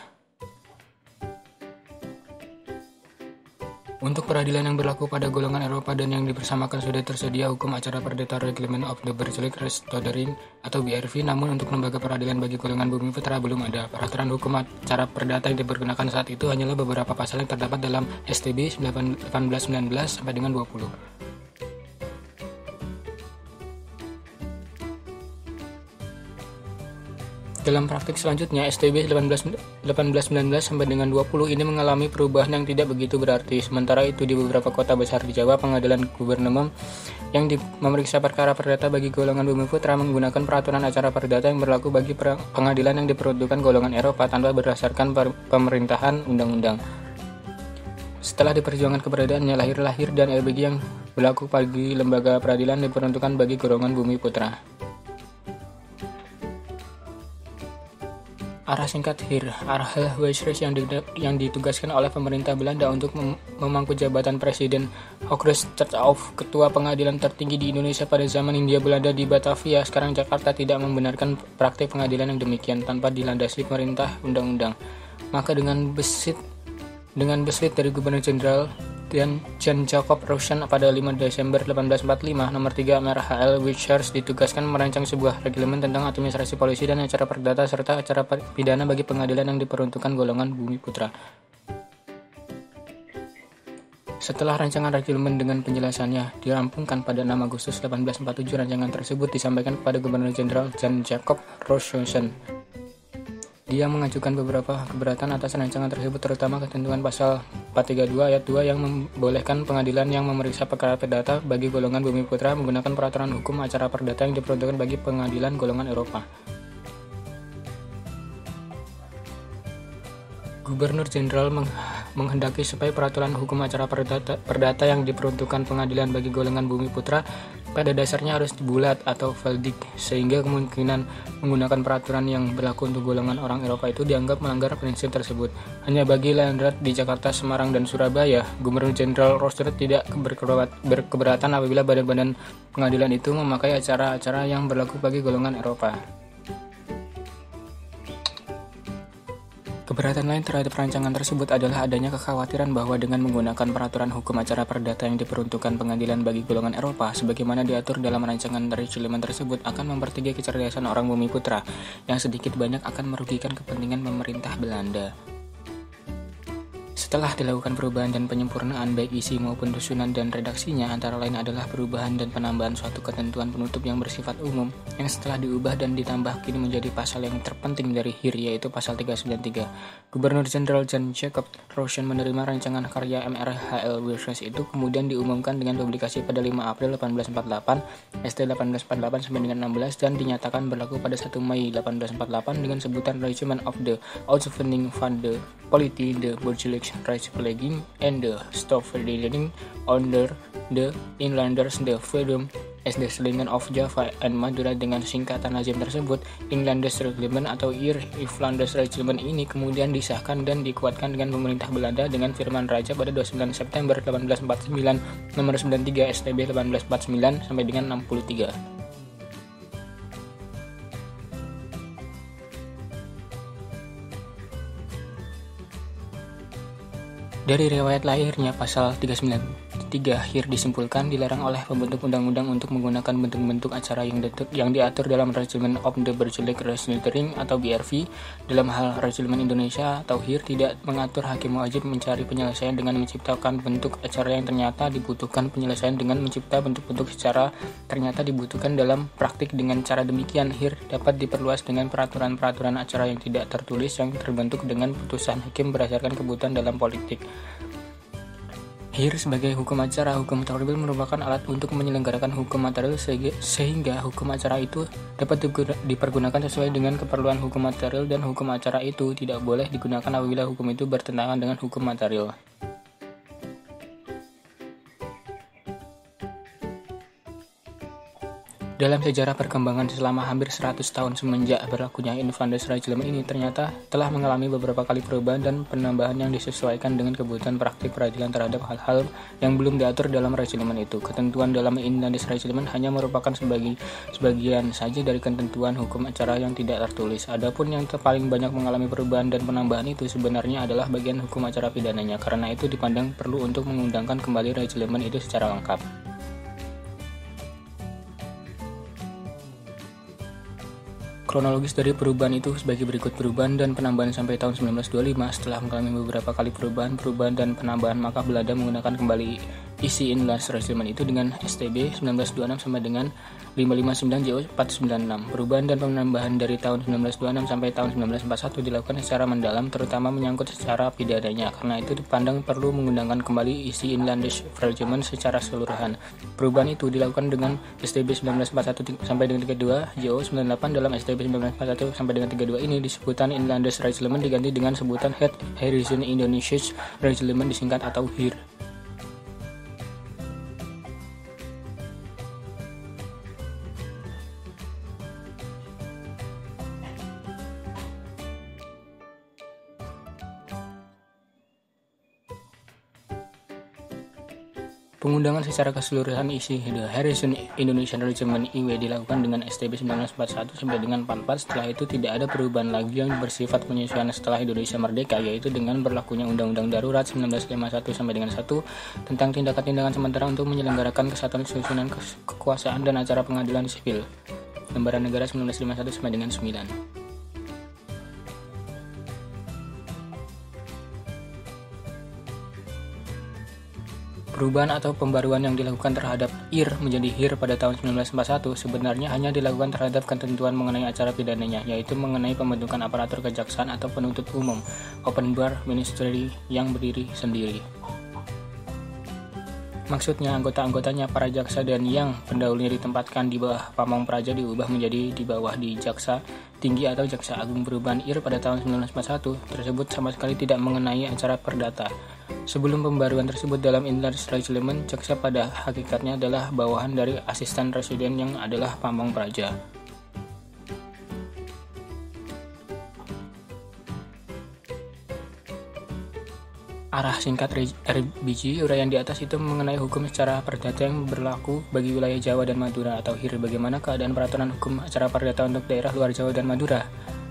Untuk peradilan yang berlaku pada golongan Eropa dan yang dipersamakan sudah tersedia hukum acara perdata Reglement of the Burgerlijk Rechtsordering atau BRV, namun untuk lembaga peradilan bagi golongan bumi putra belum ada. Peraturan hukum acara perdata yang dipergunakan saat itu hanyalah beberapa pasal yang terdapat dalam STB 1819 sampai dengan 20. Dalam praktik selanjutnya, STB 1819 sampai dengan 20 ini mengalami perubahan yang tidak begitu berarti. Sementara itu, di beberapa kota besar di Jawa, pengadilan gubernmen yang memeriksa perkara perdata bagi golongan bumi putra menggunakan peraturan acara perdata yang berlaku bagi pengadilan yang diperuntukkan golongan Eropa tanpa berdasarkan pemerintahan undang-undang. Setelah diperjuangkan keberadaannya, lahir dan RBG yang berlaku bagi lembaga peradilan diperuntukkan bagi golongan bumi putra. Arah singkat HIR, Arah Wijsres yang ditugaskan oleh pemerintah Belanda untuk memangku jabatan Presiden Hooggerechtshof, ketua pengadilan tertinggi di Indonesia pada zaman Hindia Belanda di Batavia. Sekarang Jakarta tidak membenarkan praktik pengadilan yang demikian tanpa dilandasi perintah undang-undang. Maka dengan besit dari Gubernur Jenderal Jan Jacob Rousseau pada 5 Desember 1845, nomor 3 Merah HL Wijsres ditugaskan merancang sebuah reglemen tentang administrasi polisi dan acara perdata serta acara pidana bagi pengadilan yang diperuntukkan golongan bumi putra. Setelah rancangan reglemen dengan penjelasannya dirampungkan pada 6 Agustus 1847, rancangan tersebut disampaikan kepada Gubernur Jenderal Jan Jacob Rousseau. Dia mengajukan beberapa keberatan atas rancangan tersebut, terutama ketentuan pasal 432 ayat 2 yang membolehkan pengadilan yang memeriksa perkara perdata bagi golongan bumi putra menggunakan peraturan hukum acara perdata yang diperuntukkan bagi pengadilan golongan Eropa. Gubernur Jenderal menghendaki supaya peraturan hukum acara perdata yang diperuntukkan pengadilan bagi golongan bumi putra pada dasarnya harus bulat atau valdik, sehingga kemungkinan menggunakan peraturan yang berlaku untuk golongan orang Eropa itu dianggap melanggar prinsip tersebut. Hanya bagi Landrat di Jakarta, Semarang, dan Surabaya, Gubernur Jenderal Roosevelt tidak berkeberatan apabila badan-badan pengadilan itu memakai acara-acara yang berlaku bagi golongan Eropa. Keberatan lain terhadap rancangan tersebut adalah adanya kekhawatiran bahwa dengan menggunakan peraturan hukum acara perdata yang diperuntukkan pengadilan bagi golongan Eropa, sebagaimana diatur dalam rancangan reglemen tersebut, akan mempertinggi kecerdasan orang bumi putra, yang sedikit banyak akan merugikan kepentingan pemerintah Belanda. Setelah dilakukan perubahan dan penyempurnaan baik isi maupun susunan dan redaksinya, antara lain adalah perubahan dan penambahan suatu ketentuan penutup yang bersifat umum, yang setelah diubah dan ditambah kini menjadi pasal yang terpenting dari HIR, yaitu pasal 393. Gubernur Jenderal John Jacob Rowson menerima rancangan karya MRHL Wilson itu, kemudian diumumkan dengan publikasi pada 5 April 1848, ST 1848 sampai dengan 16, dan dinyatakan berlaku pada 1 Mei 1848 dengan sebutan Regiment of the Outstanding Fund, the Polity, the Burgelic Rights Flagging, and the Stop Federation under the Inlanders, the Freedom as the Settlement of Java and Madura. Dengan singkatan lazim tersebut, Inlanders Reglement atau Inlanders Reglement ini kemudian disahkan dan dikuatkan dengan pemerintah Belanda dengan firman raja pada 29 September 1849 nomor 93 STB 1849 sampai dengan 63. Dari riwayat lahirnya pasal 393 HIR disimpulkan dilarang oleh pembentuk undang-undang untuk menggunakan bentuk-bentuk acara yang diatur dalam Reglement of the Burgelic Restructuring atau BRV. Dalam hal Reglement Indonesia atau HIR tidak mengatur hakim wajib mencari penyelesaian dengan menciptakan bentuk acara yang ternyata dibutuhkan penyelesaian dengan mencipta bentuk-bentuk secara ternyata dibutuhkan dalam praktik. Dengan cara demikian HIR dapat diperluas dengan peraturan-peraturan acara yang tidak tertulis yang terbentuk dengan putusan hakim berdasarkan kebutuhan dalam politik. HIR sebagai hukum acara, hukum material merupakan alat untuk menyelenggarakan hukum material sehingga hukum acara itu dapat dipergunakan sesuai dengan keperluan hukum material, dan hukum acara itu tidak boleh digunakan apabila hukum itu bertentangan dengan hukum material. Dalam sejarah perkembangan selama hampir 100 tahun semenjak berlakunya Inlanders Reglement ini ternyata telah mengalami beberapa kali perubahan dan penambahan yang disesuaikan dengan kebutuhan praktik peradilan terhadap hal-hal yang belum diatur dalam reglement itu. Ketentuan dalam Inlanders Reglement hanya merupakan sebagian saja dari ketentuan hukum acara yang tidak tertulis. Adapun yang paling banyak mengalami perubahan dan penambahan itu sebenarnya adalah bagian hukum acara pidananya. Karena itu dipandang perlu untuk mengundangkan kembali reglement itu secara lengkap. Kronologis dari perubahan itu sebagai berikut: perubahan dan penambahan sampai tahun 1925. Setelah mengalami beberapa kali perubahan dan penambahan, maka Belanda menggunakan kembali isi Inlanders Reglement itu dengan STB 1926 sampai dengan 559 JO 496. Perubahan dan penambahan dari tahun 1926 sampai tahun 1941 dilakukan secara mendalam, terutama menyangkut secara pidananya. Karena itu dipandang perlu mengundangkan kembali isi Inlanders Reglement secara keseluruhan. Perubahan itu dilakukan dengan STB 1941 sampai dengan 32, JO 98. Dalam STB 1941 sampai dengan 32 ini disebutan Inlanders Reglement diganti dengan sebutan Harrison Indonesian Reglement disingkat atau HIR. Pengundangan secara keseluruhan isi The Harrison Indonesian Regiment IW dilakukan dengan STB 1941 sampai dengan 44. Setelah itu tidak ada perubahan lagi yang bersifat penyesuaian setelah Indonesia merdeka, yaitu dengan berlakunya Undang-Undang Darurat 1951 sampai dengan 1 tentang tindakan-tindakan sementara untuk menyelenggarakan kesatuan susunan kekuasaan dan acara pengadilan sipil. Lembaran Negara 1951 sampai dengan 9. Perubahan atau pembaruan yang dilakukan terhadap IR menjadi HIR pada tahun 1941 sebenarnya hanya dilakukan terhadap ketentuan mengenai acara pidananya, yaitu mengenai pembentukan aparatur kejaksaan atau penuntut umum, open bar ministry yang berdiri sendiri. Maksudnya anggota-anggotanya para jaksa dan yang pendahulunya ditempatkan di bawah pamong praja diubah menjadi di bawah di jaksa tinggi atau jaksa agung. Perubahan IR pada tahun 1941 tersebut sama sekali tidak mengenai acara perdata. Sebelum pembaruan tersebut dalam Inlanders Reglement, jaksa pada hakikatnya adalah bawahan dari asisten residen yang adalah pamong praja. Arah singkat RBG, uraian di atas itu mengenai hukum secara perdata yang berlaku bagi wilayah Jawa dan Madura atau HIR. Bagaimana keadaan peraturan hukum acara perdata untuk daerah luar Jawa dan Madura?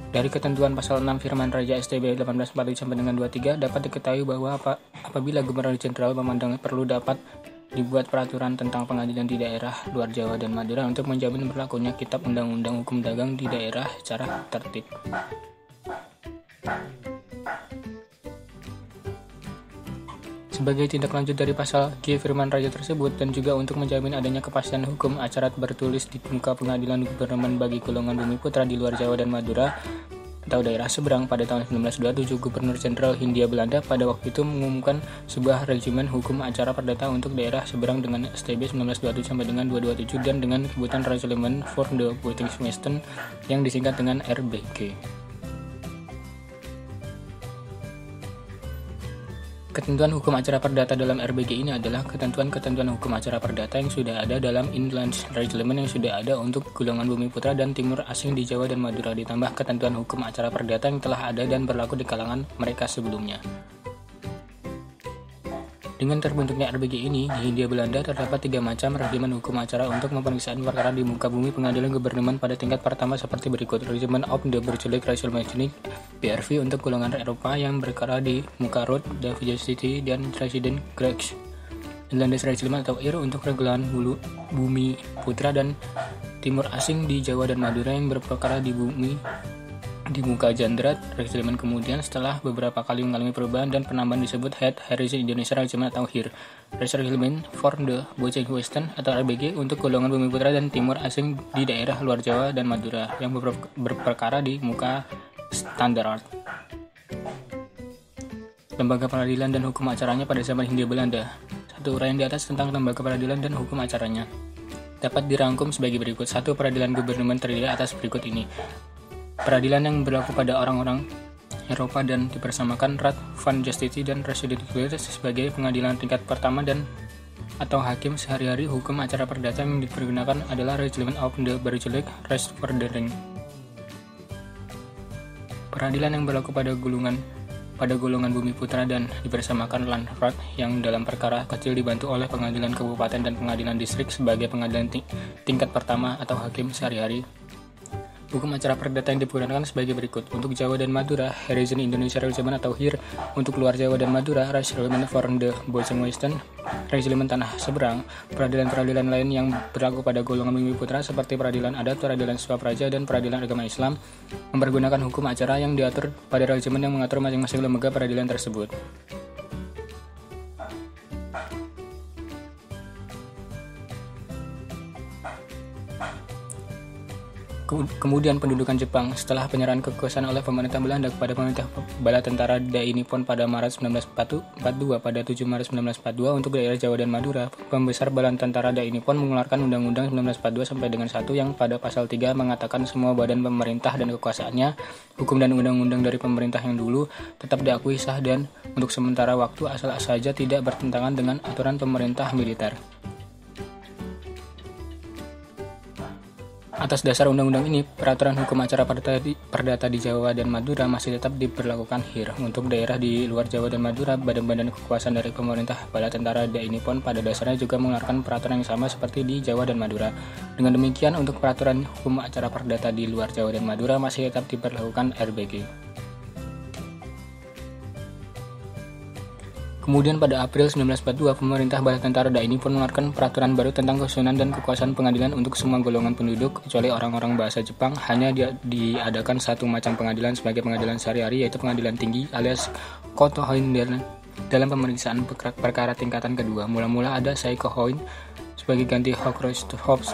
Dari ketentuan pasal 6 Firman Raja STB 1840 sampai dengan 23 dapat diketahui bahwa apabila Gubernur Jenderal memandang perlu dapat dibuat peraturan tentang pengadilan di daerah luar Jawa dan Madura untuk menjamin berlakunya Kitab Undang-Undang Hukum Dagang di daerah secara tertib. Sebagai tindak lanjut dari pasal G Firman Raja tersebut dan juga untuk menjamin adanya kepastian hukum acara bertulis di muka pengadilan gubernmen bagi golongan bumi putra di luar Jawa dan Madura atau daerah seberang, pada tahun 1927 Gubernur Jenderal Hindia Belanda pada waktu itu mengumumkan sebuah regimen hukum acara perdata untuk daerah seberang dengan STB 1927 sampai dengan 227 dan dengan sebutan Reglement for the Western yang disingkat dengan RBG. Ketentuan hukum acara perdata dalam RBG ini adalah ketentuan-ketentuan hukum acara perdata yang sudah ada dalam Inland Reglement yang sudah ada untuk golongan bumi putra dan timur asing di Jawa dan Madura, ditambah ketentuan hukum acara perdata yang telah ada dan berlaku di kalangan mereka sebelumnya. Dengan terbentuknya RBG ini, di Hindia Belanda terdapat 3 macam regimen hukum acara untuk pemeriksaan perkara di muka bumi pengadilan gubernmen pada tingkat pertama seperti berikut. Regiment of the Burgerlijk Rechtsmechaniek BRV untuk golongan Eropa yang berperkara di muka road, City dan Resident Greggs. Inlandes Regiment atau IR untuk regulan bumi putra dan timur asing di Jawa dan Madura yang berperkara di muka Jandrat Regiment. Kemudian setelah beberapa kali mengalami perubahan dan penambahan disebut Head Harrison Indonesia Regiment atau HIR. Regiment for the Western atau RBG untuk golongan bumi putra dan timur asing di daerah luar Jawa dan Madura yang berperkara di muka Standaard. Lembaga peradilan dan hukum acaranya pada zaman Hindia Belanda. Satu uraian di atas tentang lembaga peradilan dan hukum acaranya dapat dirangkum sebagai berikut. 1. Peradilan gubernmen terdiri atas berikut ini. Peradilan yang berlaku pada orang-orang Eropa dan dipersamakan Raad van Justitie dan Resident Greggs sebagai pengadilan tingkat pertama dan atau hakim sehari-hari. Hukum acara perdata yang dipergunakan adalah Reglement of the Burgerlijk Rechtsverdeling. Peradilan yang berlaku pada golongan bumi putra dan dipersamakan Landraad yang dalam perkara kecil dibantu oleh pengadilan kabupaten dan pengadilan distrik sebagai pengadilan tingkat pertama atau hakim sehari-hari. Hukum acara perdata yang dipergunakan sebagai berikut. Untuk Jawa dan Madura, Harrison Indonesia Regiment atau HIR. Untuk luar Jawa dan Madura, Reglement for the Western, Regiment Tanah Seberang. Peradilan-peradilan lain yang berlaku pada golongan bumi putra seperti peradilan adat, peradilan swapraja, dan peradilan agama Islam mempergunakan hukum acara yang diatur pada regimen yang mengatur masing-masing lembaga peradilan tersebut. Kemudian pendudukan Jepang. Setelah penyerahan kekuasaan oleh pemerintah Belanda kepada pemerintah bala tentara Dai Nippon pada Maret 1942, pada 7 Maret 1942 untuk daerah Jawa dan Madura, pembesar bala tentara Dai Nippon mengeluarkan Undang-Undang 1942 sampai dengan 1 yang pada pasal 3 mengatakan semua badan pemerintah dan kekuasaannya, hukum dan undang-undang dari pemerintah yang dulu tetap diakui sah dan untuk sementara waktu asal saja tidak bertentangan dengan aturan pemerintah militer. Atas dasar undang-undang ini, peraturan hukum acara perdata di Jawa dan Madura masih tetap diberlakukan HIR. Untuk daerah di luar Jawa dan Madura, badan-badan kekuasaan dari pemerintah bala tentara Dai Nippon pada dasarnya juga mengeluarkan peraturan yang sama seperti di Jawa dan Madura. Dengan demikian, untuk peraturan hukum acara perdata di luar Jawa dan Madura masih tetap diberlakukan RBG. Kemudian pada April 1942, pemerintah bala tentara Dai Nippon mengeluarkan peraturan baru tentang kesusunan dan kekuasaan pengadilan untuk semua golongan penduduk, kecuali orang-orang bahasa Jepang. Hanya diadakan satu macam pengadilan sebagai pengadilan sehari-hari, yaitu pengadilan tinggi alias Kotohoin dalam pemeriksaan perkara tingkatan kedua. Mula-mula ada Saikohoin sebagai ganti Hochrechtshof,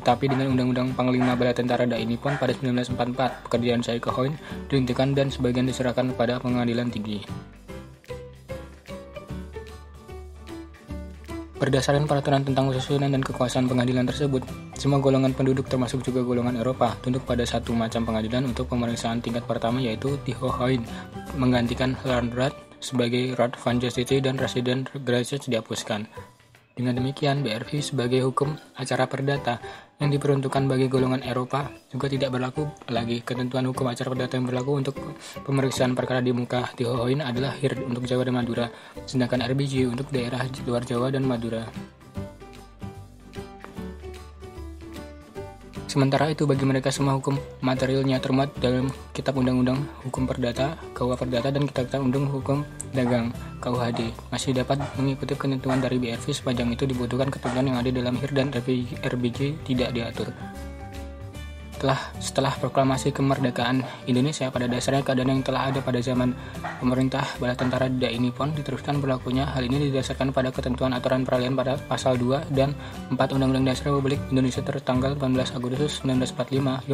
tetapi dengan Undang-Undang Panglima Bala Tentara Dai Nippon pada 1944, pekerjaan Saikohoin dihentikan dan sebagian diserahkan kepada pengadilan tinggi. Berdasarkan peraturan tentang kesusunan dan kekuasaan pengadilan tersebut, semua golongan penduduk termasuk juga golongan Eropa tunduk pada satu macam pengadilan untuk pemeriksaan tingkat pertama, yaitu Tihohoin, menggantikan Landraad sebagai Raad van Justitie dan Resident Greggs dihapuskan. Dengan demikian, BRV sebagai hukum acara perdata yang diperuntukkan bagi golongan Eropa juga tidak berlaku lagi. Ketentuan hukum acara perdata yang berlaku untuk pemeriksaan perkara di muka Tihohoin adalah HIR untuk Jawa dan Madura, sedangkan RBG untuk daerah luar Jawa dan Madura. Sementara itu, bagi mereka semua hukum materialnya termuat dalam Kitab Undang-Undang Hukum Perdata, KUH Perdata, dan Kitab Undang Hukum Dagang, KUHD, masih dapat mengikuti ketentuan dari BRV sepanjang itu dibutuhkan ketentuan yang ada dalam HIR dan RBG tidak diatur. setelah proklamasi kemerdekaan Indonesia, pada dasarnya keadaan yang telah ada pada zaman pemerintah bala tentara DA ini pun diteruskan berlakunya. Hal ini didasarkan pada ketentuan aturan peralihan pada pasal 2 dan 4 Undang-Undang Dasar Republik Indonesia tertanggal 18 Agustus 1945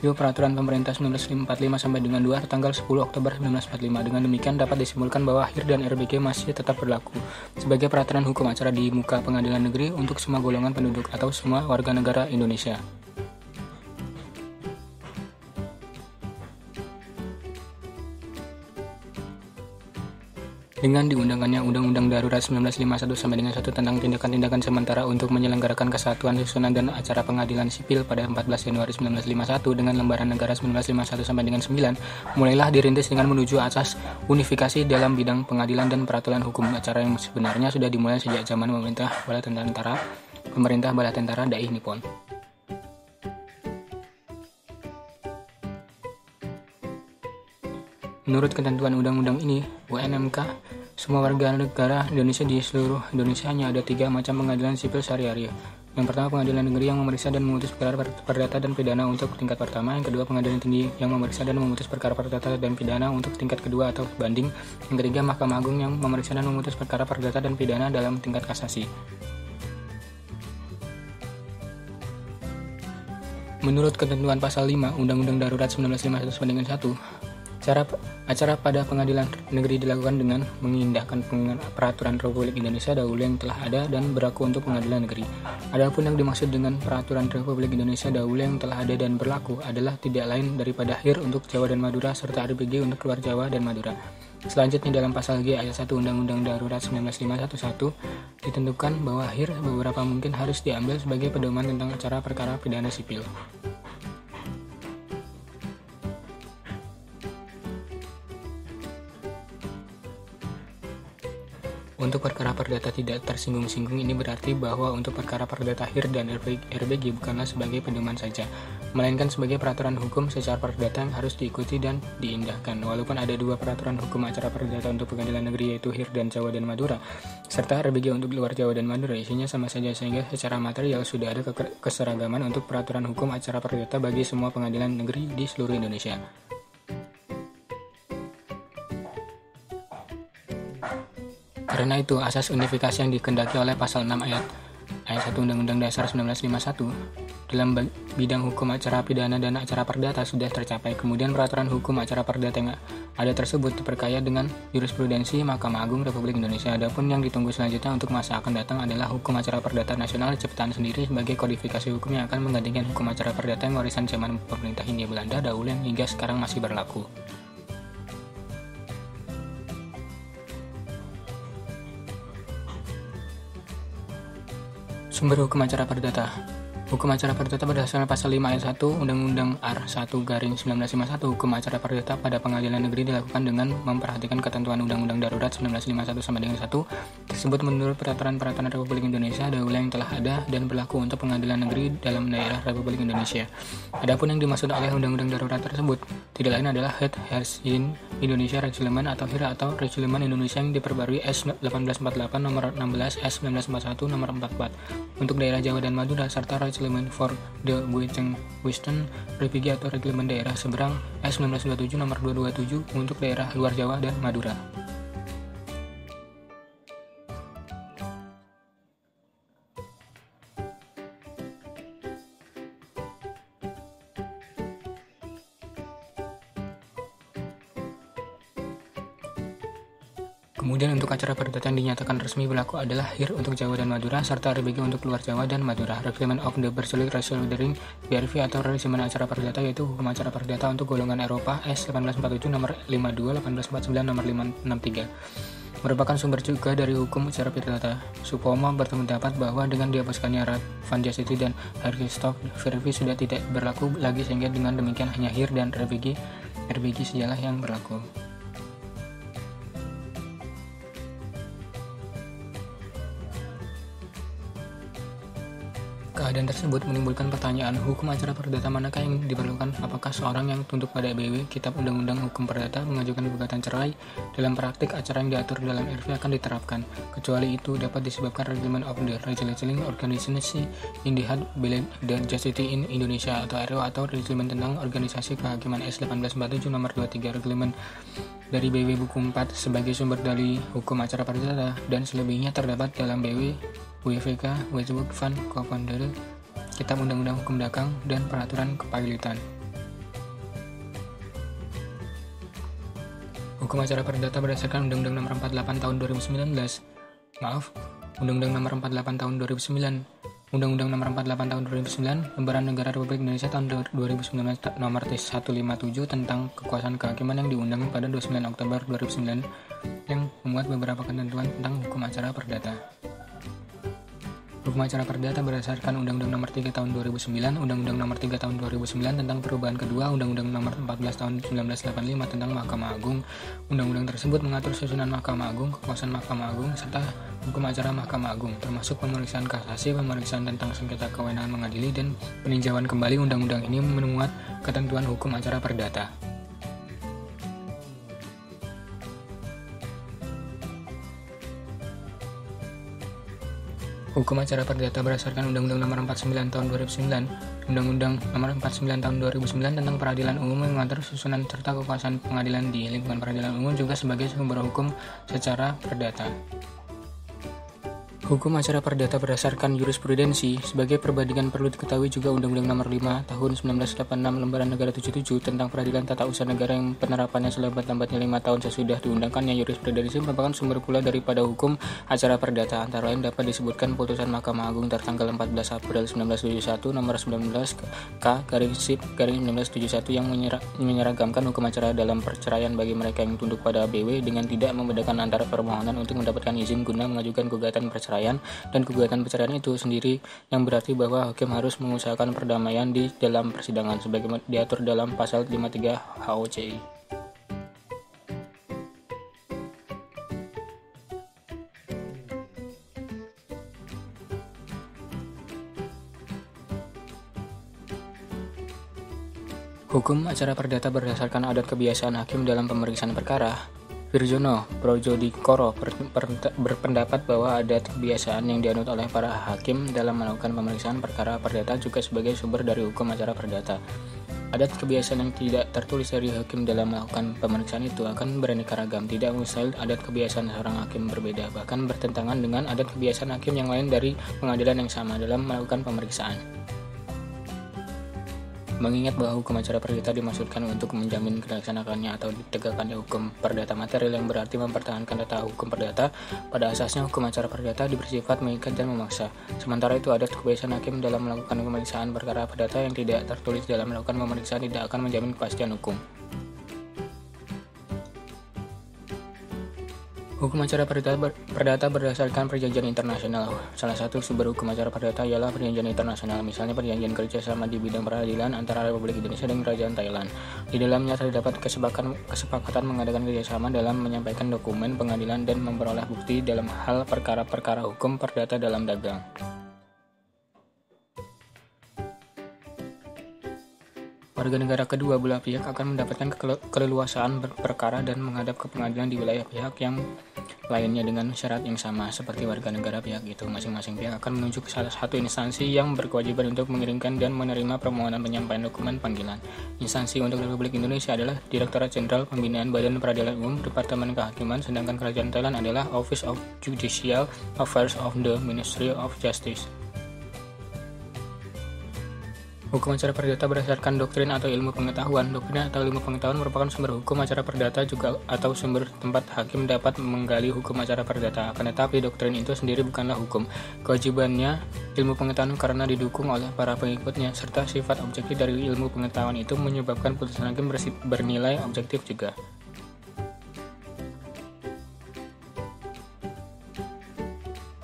Yo Peraturan Pemerintah 1945 sampai dengan 2 tanggal 10 Oktober 1945. Dengan demikian dapat disimpulkan bahwa HIR dan RBG masih tetap berlaku sebagai peraturan hukum acara di muka pengadilan negeri untuk semua golongan penduduk atau semua warga negara Indonesia. Dengan diundangkannya Undang-Undang Darurat 1951 sampai dengan 1 tentang tindakan-tindakan sementara untuk menyelenggarakan kesatuan susunan dan acara pengadilan sipil pada 14 Januari 1951 dengan lembaran negara 1951 sampai dengan 9, mulailah dirintis dengan menuju asas unifikasi dalam bidang pengadilan dan peraturan hukum acara yang sebenarnya sudah dimulai sejak zaman pemerintah bala tentara DAI Nippon. Menurut ketentuan undang-undang ini, UNMK, semua warga negara Indonesia di seluruh Indonesia hanya ada 3 macam pengadilan sipil sehari-hari. Yang pertama, pengadilan negeri yang memeriksa dan memutus perkara perdata dan pidana untuk tingkat pertama. Yang kedua, pengadilan tinggi yang memeriksa dan memutus perkara perdata dan pidana untuk tingkat kedua atau banding. Yang ketiga, Mahkamah Agung yang memeriksa dan memutus perkara perdata dan pidana dalam tingkat kasasi. Menurut ketentuan pasal 5 Undang-Undang Darurat 1951 dengan 1, acara pada pengadilan negeri dilakukan dengan mengindahkan peraturan Republik Indonesia dahulu yang telah ada dan berlaku untuk pengadilan negeri. Adapun yang dimaksud dengan peraturan Republik Indonesia dahulu yang telah ada dan berlaku adalah tidak lain daripada HIR untuk Jawa dan Madura serta RBG untuk luar Jawa dan Madura. Selanjutnya dalam pasal G ayat 1 Undang-Undang Darurat 1951 ditentukan bahwa HIR beberapa mungkin harus diambil sebagai pedoman tentang acara perkara pidana sipil. Untuk perkara perdata tidak tersinggung-singgung ini berarti bahwa untuk perkara perdata HIR dan RBG bukanlah sebagai pedoman saja, melainkan sebagai peraturan hukum secara perdata yang harus diikuti dan diindahkan. Walaupun ada 2 peraturan hukum acara perdata untuk pengadilan negeri yaitu HIR dan Jawa dan Madura, serta RBG untuk luar Jawa dan Madura, isinya sama saja sehingga secara material sudah ada keseragaman untuk peraturan hukum acara perdata bagi semua pengadilan negeri di seluruh Indonesia. Karena itu, asas unifikasi yang dikehendaki oleh pasal 6 ayat 1 Undang-Undang Dasar 1951 dalam bidang hukum acara pidana dan acara perdata sudah tercapai. Kemudian peraturan hukum acara perdata yang ada tersebut diperkaya dengan jurisprudensi Mahkamah Agung Republik Indonesia. Adapun yang ditunggu selanjutnya untuk masa akan datang adalah hukum acara perdata nasional ciptaan sendiri sebagai kodifikasi hukum yang akan menggantikan hukum acara perdata yang warisan zaman pemerintah Hindia Belanda dahulu yang hingga sekarang masih berlaku. Sumber hukum acara perdata. Hukum acara perdata berdasarkan pasal 5 ayat 1 Undang-Undang R1/1951. Hukum acara perdata pada pengadilan negeri dilakukan dengan memperhatikan ketentuan Undang-Undang Darurat 1951 sampai dengan 1 tersebut menurut peraturan-peraturan Republik Indonesia dahulu yang telah ada dan berlaku untuk pengadilan negeri dalam daerah Republik Indonesia. Adapun yang dimaksud oleh Undang-Undang Darurat tersebut tidak lain adalah HIR Indonesia Reglement atau HIR atau Reglement Indonesia yang diperbarui S 1848 nomor 16 S 1941 nomor 44 untuk daerah Jawa dan Madura serta Reglement for the Western Republic atau Reglement Daerah Seberang S 1927 nomor 227 untuk daerah luar Jawa dan Madura. Kemudian untuk acara perdata yang dinyatakan resmi berlaku adalah HIR untuk Jawa dan Madura serta RBG untuk luar Jawa dan Madura. Reglement of the Bersulit Resolution BRV atau regimen acara perdata yaitu hukum acara perdata untuk golongan Eropa S 1847 nomor 52, 1849 nomor 563 merupakan sumber juga dari hukum acara perdata. Supomo berpendapat bahwa dengan dihapuskannya Rat Van Jasity dan Hergestok, BRV sudah tidak berlaku lagi sehingga dengan demikian hanya HIR dan RBG sajalah yang berlaku. Keadaan tersebut menimbulkan pertanyaan, hukum acara perdata manakah yang diperlukan? Apakah seorang yang tunduk pada BW, Kitab Undang-Undang Hukum Perdata, mengajukan gugatan cerai? Dalam praktik, acara yang diatur dalam RV akan diterapkan. Kecuali itu dapat disebabkan Reglement of the Legislative Organization in the Justice in Indonesia atau RO atau Reglement tentang Organisasi Kehakiman S1847 nomor 23 Reglement dari BW Buku 4 sebagai sumber dari hukum acara perdata, dan selebihnya terdapat dalam BW WVK, Westbook Van Kopandere, Kitab Undang-Undang Hukum Dagang, dan Peraturan Kepailitan. Hukum acara perdata berdasarkan Undang-Undang Nomor 48 Tahun 2019. Undang-Undang Nomor 48 Tahun 2009. Undang-Undang Nomor 48 Tahun 2009, Lembaran Negara Republik Indonesia tahun 2019 Nomor 157 tentang kekuasaan kehakiman yang diundangkan pada 29 Oktober 2009 yang memuat beberapa ketentuan tentang hukum acara perdata. Hukum acara perdata berdasarkan Undang-Undang Nomor 3 Tahun 2009, Undang-Undang Nomor 3 Tahun 2009 tentang perubahan kedua, Undang-Undang Nomor 14 Tahun 1985 tentang Mahkamah Agung. Undang-undang tersebut mengatur susunan Mahkamah Agung, kekuasaan Mahkamah Agung, serta hukum acara Mahkamah Agung, termasuk pemeriksaan kasasi, pemeriksaan tentang sengketa kewenangan mengadili, dan peninjauan kembali. Undang-undang ini memuat ketentuan hukum acara perdata. Hukum acara perdata berdasarkan Undang-Undang Nomor 49 Tahun 2009, Undang-Undang Nomor 49 Tahun 2009 tentang Peradilan Umum yang mengatur susunan serta kekuasaan pengadilan di lingkungan peradilan umum juga sebagai sumber hukum secara perdata. Hukum acara perdata berdasarkan jurisprudensi. Sebagai perbandingan perlu diketahui juga Undang-Undang Nomor 5 Tahun 1986 Lembaran Negara 77 tentang Peradilan Tata Usaha Negara yang penerapannya selambat-lambatnya 5 tahun sesudah diundangkannya jurisprudensi merupakan sumber pula daripada hukum acara perdata. Antara lain dapat disebutkan putusan Mahkamah Agung tertanggal 14 April 1971 Nomor 19 K/1971 yang menyeragamkan hukum acara dalam perceraian bagi mereka yang tunduk pada BW dengan tidak membedakan antara permohonan untuk mendapatkan izin guna mengajukan gugatan perceraian dan gugatan perceraian itu sendiri, yang berarti bahwa hakim harus mengusahakan perdamaian di dalam persidangan sebagaimana diatur dalam pasal 53 HOCI. Hukum acara perdata berdasarkan adat kebiasaan hakim dalam pemeriksaan perkara. Virjono Projodikoro berpendapat bahwa adat kebiasaan yang dianut oleh para hakim dalam melakukan pemeriksaan perkara perdata juga sebagai sumber dari hukum acara perdata. Adat kebiasaan yang tidak tertulis dari hakim dalam melakukan pemeriksaan itu akan beraneka ragam. Tidak mustahil adat kebiasaan seorang hakim berbeda, bahkan bertentangan dengan adat kebiasaan hakim yang lain dari pengadilan yang sama dalam melakukan pemeriksaan. Mengingat bahwa hukum acara perdata dimaksudkan untuk menjamin dilaksanakannya atau ditegakkannya hukum perdata material yang berarti mempertahankan data hukum perdata, pada asasnya hukum acara perdata bersifat mengikat dan memaksa. Sementara itu adat kebiasaan hakim dalam melakukan pemeriksaan perkara perdata yang tidak tertulis dalam melakukan pemeriksaan tidak akan menjamin kepastian hukum. Hukum acara perdata berdasarkan perjanjian internasional. Salah satu sumber hukum acara perdata ialah perjanjian internasional, misalnya perjanjian kerjasama di bidang peradilan antara Republik Indonesia dan Kerajaan Thailand. Di dalamnya terdapat kesepakatan mengadakan kerjasama dalam menyampaikan dokumen pengadilan dan memperoleh bukti dalam hal perkara-perkara hukum perdata dalam dagang. Warga negara kedua belah pihak akan mendapatkan keleluasaan berperkara dan menghadap ke pengadilan di wilayah pihak yang lainnya dengan syarat yang sama seperti warga negara pihak itu. Masing-masing pihak akan menunjuk salah satu instansi yang berkewajiban untuk mengirimkan dan menerima permohonan penyampaian dokumen panggilan. Instansi untuk Republik Indonesia adalah Direktorat Jenderal Pembinaan Badan Peradilan Umum Departemen Kehakiman, sedangkan Kerajaan Thailand adalah Office of Judicial Affairs of the Ministry of Justice. Hukum acara perdata berdasarkan doktrin atau ilmu pengetahuan. Doktrin atau ilmu pengetahuan merupakan sumber hukum acara perdata juga atau sumber tempat hakim dapat menggali hukum acara perdata. Akan tetapi doktrin itu sendiri bukanlah hukum. Kewajibannya ilmu pengetahuan karena didukung oleh para pengikutnya, serta sifat objektif dari ilmu pengetahuan itu menyebabkan putusan hakim bernilai objektif juga.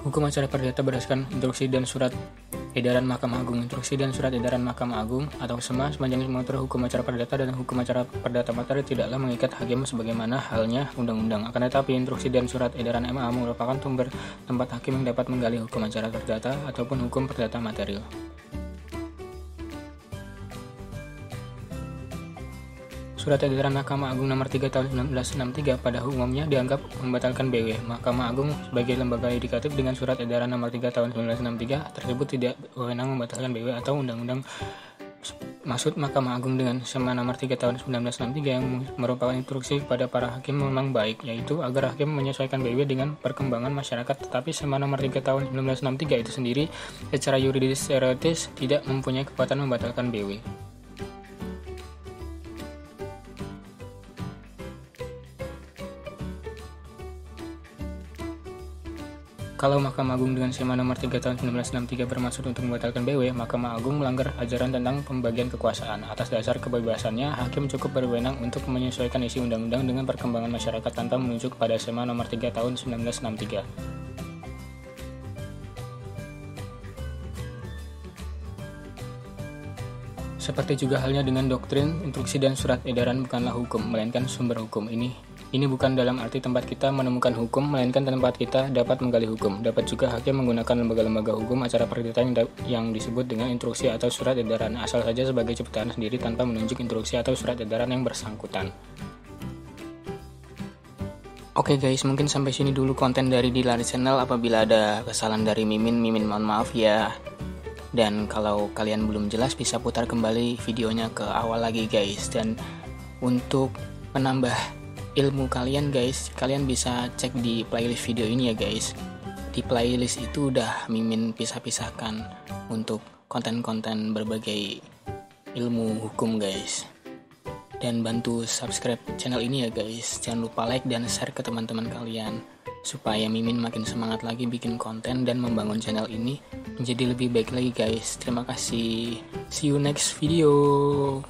Hukum acara perdata berdasarkan instruksi dan surat edaran Mahkamah Agung, instruksi dan surat edaran Mahkamah Agung atau SEMA sepanjang mengatur hukum acara perdata dan hukum acara perdata materi tidaklah mengikat hakim sebagaimana halnya undang-undang. Akan tetapi instruksi dan surat edaran MA merupakan sumber tempat hakim yang dapat menggali hukum acara perdata ataupun hukum perdata material. Surat edaran Mahkamah Agung nomor 3 tahun 1963 pada umumnya dianggap membatalkan BW. Mahkamah Agung sebagai lembaga yudikatif dengan surat edaran nomor 3 tahun 1963 tersebut tidak berwenang membatalkan BW atau undang-undang. Maksud Mahkamah Agung dengan SEMA nomor 3 tahun 1963 yang merupakan instruksi kepada para hakim memang baik, yaitu agar hakim menyesuaikan BW dengan perkembangan masyarakat. Tetapi SEMA nomor 3 tahun 1963 itu sendiri secara yuridis teoritis tidak mempunyai kekuatan membatalkan BW. Kalau Mahkamah Agung dengan SEMA nomor 3 tahun 1963 bermaksud untuk membatalkan BW, Mahkamah Agung melanggar ajaran tentang pembagian kekuasaan. Atas dasar kebebasannya, hakim cukup berwenang untuk menyesuaikan isi undang-undang dengan perkembangan masyarakat tanpa menunjuk pada SEMA nomor 3 tahun 1963. Seperti juga halnya dengan doktrin, instruksi dan surat edaran bukanlah hukum, melainkan sumber hukum. Ini bukan dalam arti tempat kita menemukan hukum, melainkan tempat kita dapat menggali hukum. Dapat juga hakim menggunakan lembaga-lembaga hukum acara perdata yang disebut dengan instruksi atau surat edaran, asal saja sebagai ciptaan sendiri tanpa menunjuk instruksi atau surat edaran yang bersangkutan. Oke guys, mungkin sampai sini dulu konten dari Dilar Channel. Apabila ada kesalahan dari Mimin mohon maaf ya. Dan kalau kalian belum jelas bisa putar kembali videonya ke awal lagi guys. Dan untuk menambah ilmu kalian guys, kalian bisa cek di playlist video ini ya guys. Di playlist itu udah Mimin pisah-pisahkan untuk konten-konten berbagai ilmu hukum guys. Dan bantu subscribe channel ini ya guys. Jangan lupa like dan share ke teman-teman kalian supaya Mimin makin semangat lagi bikin konten dan membangun channel ini menjadi lebih baik lagi guys. Terima kasih. See you next video.